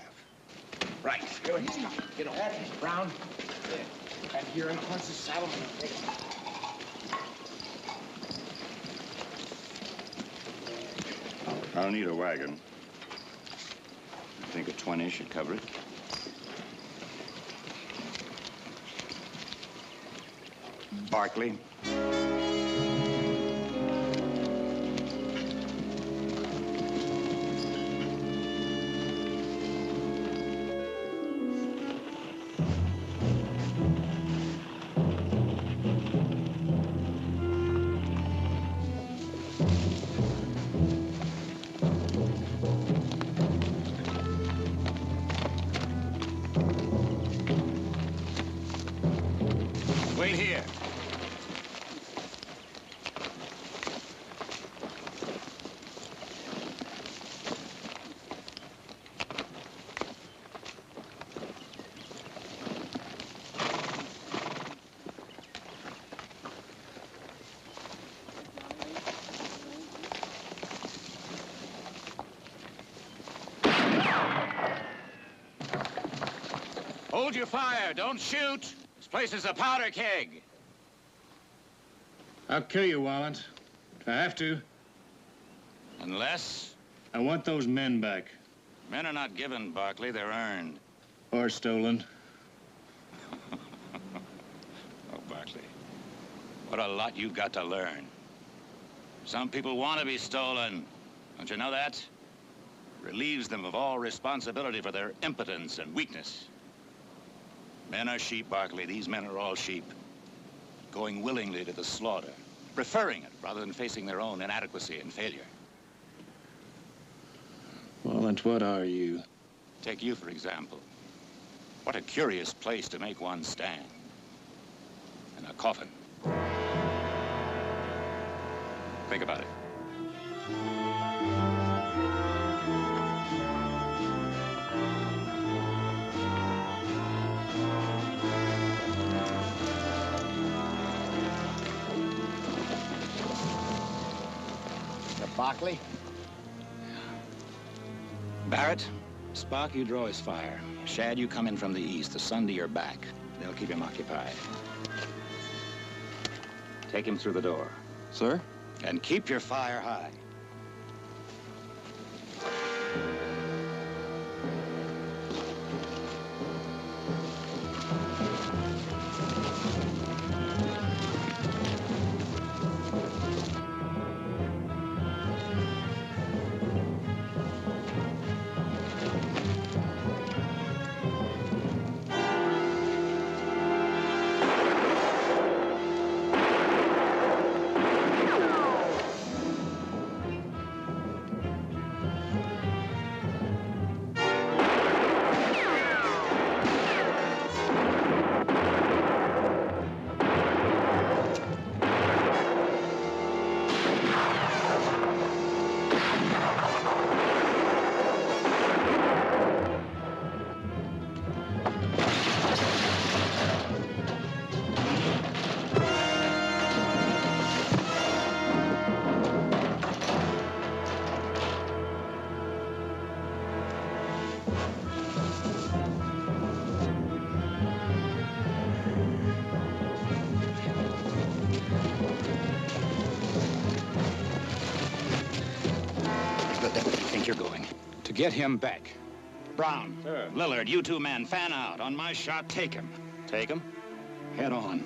Right. Here, he's coming. Get on. Brown. And here in front of the saddle. I'll need a wagon. I think a 20 should cover it. Barkley. Wait here. Hold your fire. Don't shoot. This place is a powder keg. I'll kill you, Wallant. If I have to. Unless? I want those men back. Men are not given, Barkley. They're earned. Or stolen. Oh, Barkley. What a lot you've got to learn. Some people want to be stolen. Don't you know that? Relieves them of all responsibility for their impotence and weakness. Men are sheep, Barkley. These men are all sheep. Going willingly to the slaughter. Preferring it rather than facing their own inadequacy and failure. Wallant, what are you? Take you, for example. What a curious place to make one stand. In a coffin. Think about it. Barkley? Barrett, Spock, you draw his fire. Shad, you come in from the east, the sun to your back. They'll keep him occupied. Take him through the door. Sir? And keep your fire high. think you're going? To get him back. Brown. Sir. Lillard, you two men, fan out. On my shot, take him. Take him? Head on.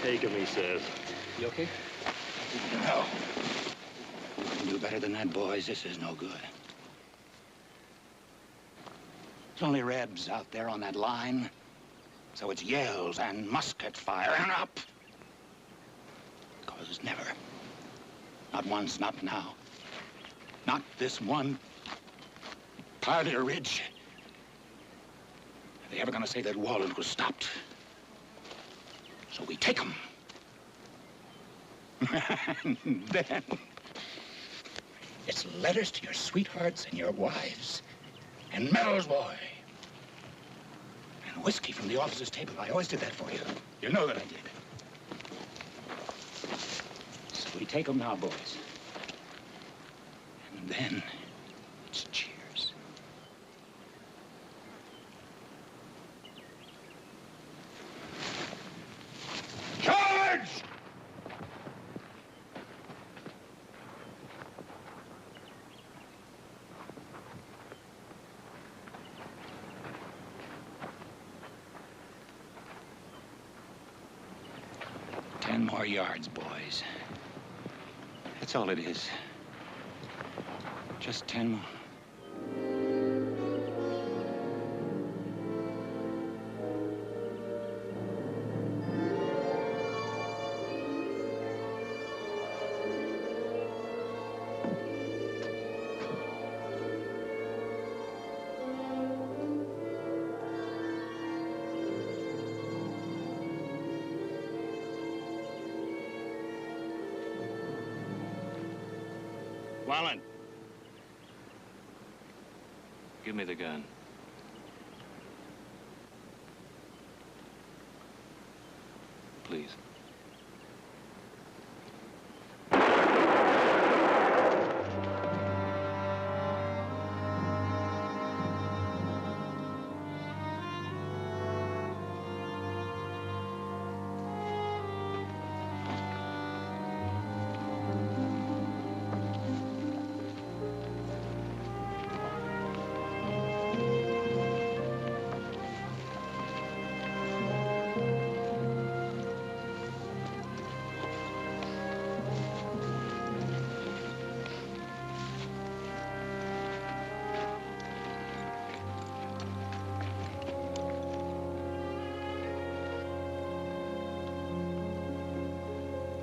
Take him, he says. You okay? No. You can do better than that, boys. This is no good. There's only Rebs out there on that line. So it's yells and musket fire and up. Because never. Not once, not now. Not this one part of the ridge. Are they ever gonna say that Wallen was stopped? So we take them. And then it's letters to your sweethearts and your wives. And medals, boy. And whiskey from the officer's table. I always did that for you. You know that I did. So we take them now, boys. And then it's cheers. Charge! Ten more yards, boys. That's all it is. Just 10 more. Wallen. Give me the gun. Please.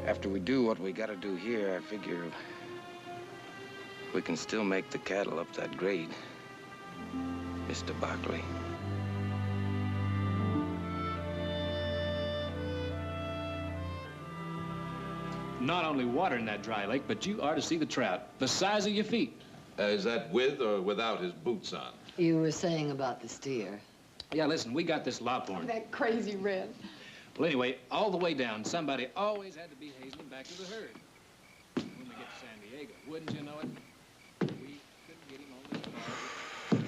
After we do what we gotta do here, I figure we can still make the cattle up that grade, Mr. Barkley. Not only water in that dry lake, but you are to see the trout, the size of your feet. Is that with or without his boots on? You were saying about the steer. Yeah, listen, we got this lophorn. That crazy Red. Well, anyway, all the way down, somebody always had to be hazing back to the herd. When we get to San Diego, wouldn't you know it? We couldn't get him on this bar.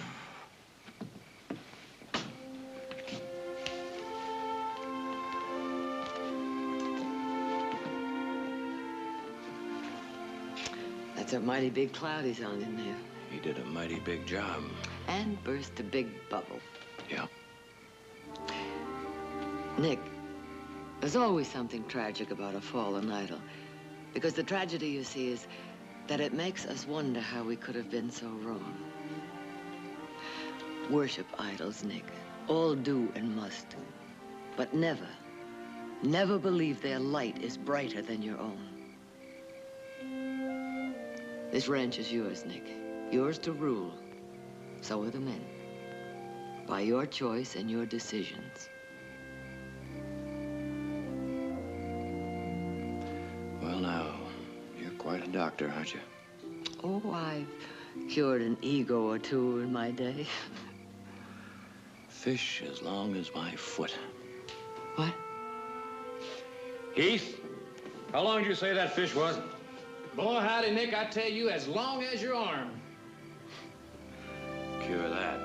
That's a mighty big cloud he's on in there. He did a mighty big job. And burst a big bubble. Yeah. Nick, there's always something tragic about a fallen idol. Because the tragedy, you see, is that it makes us wonder how we could have been so wrong. Worship idols, Nick. All do and must. But never, never believe their light is brighter than your own. This ranch is yours, Nick. Yours to rule. So are the men. By your choice and your decisions. Well, now, you're quite a doctor, aren't you? Oh, I've cured an ego or two in my day. Fish as long as my foot. What? Heath, how long did you say that fish was? Boy, howdy, Nick, I tell you, as long as your arm. Cure that.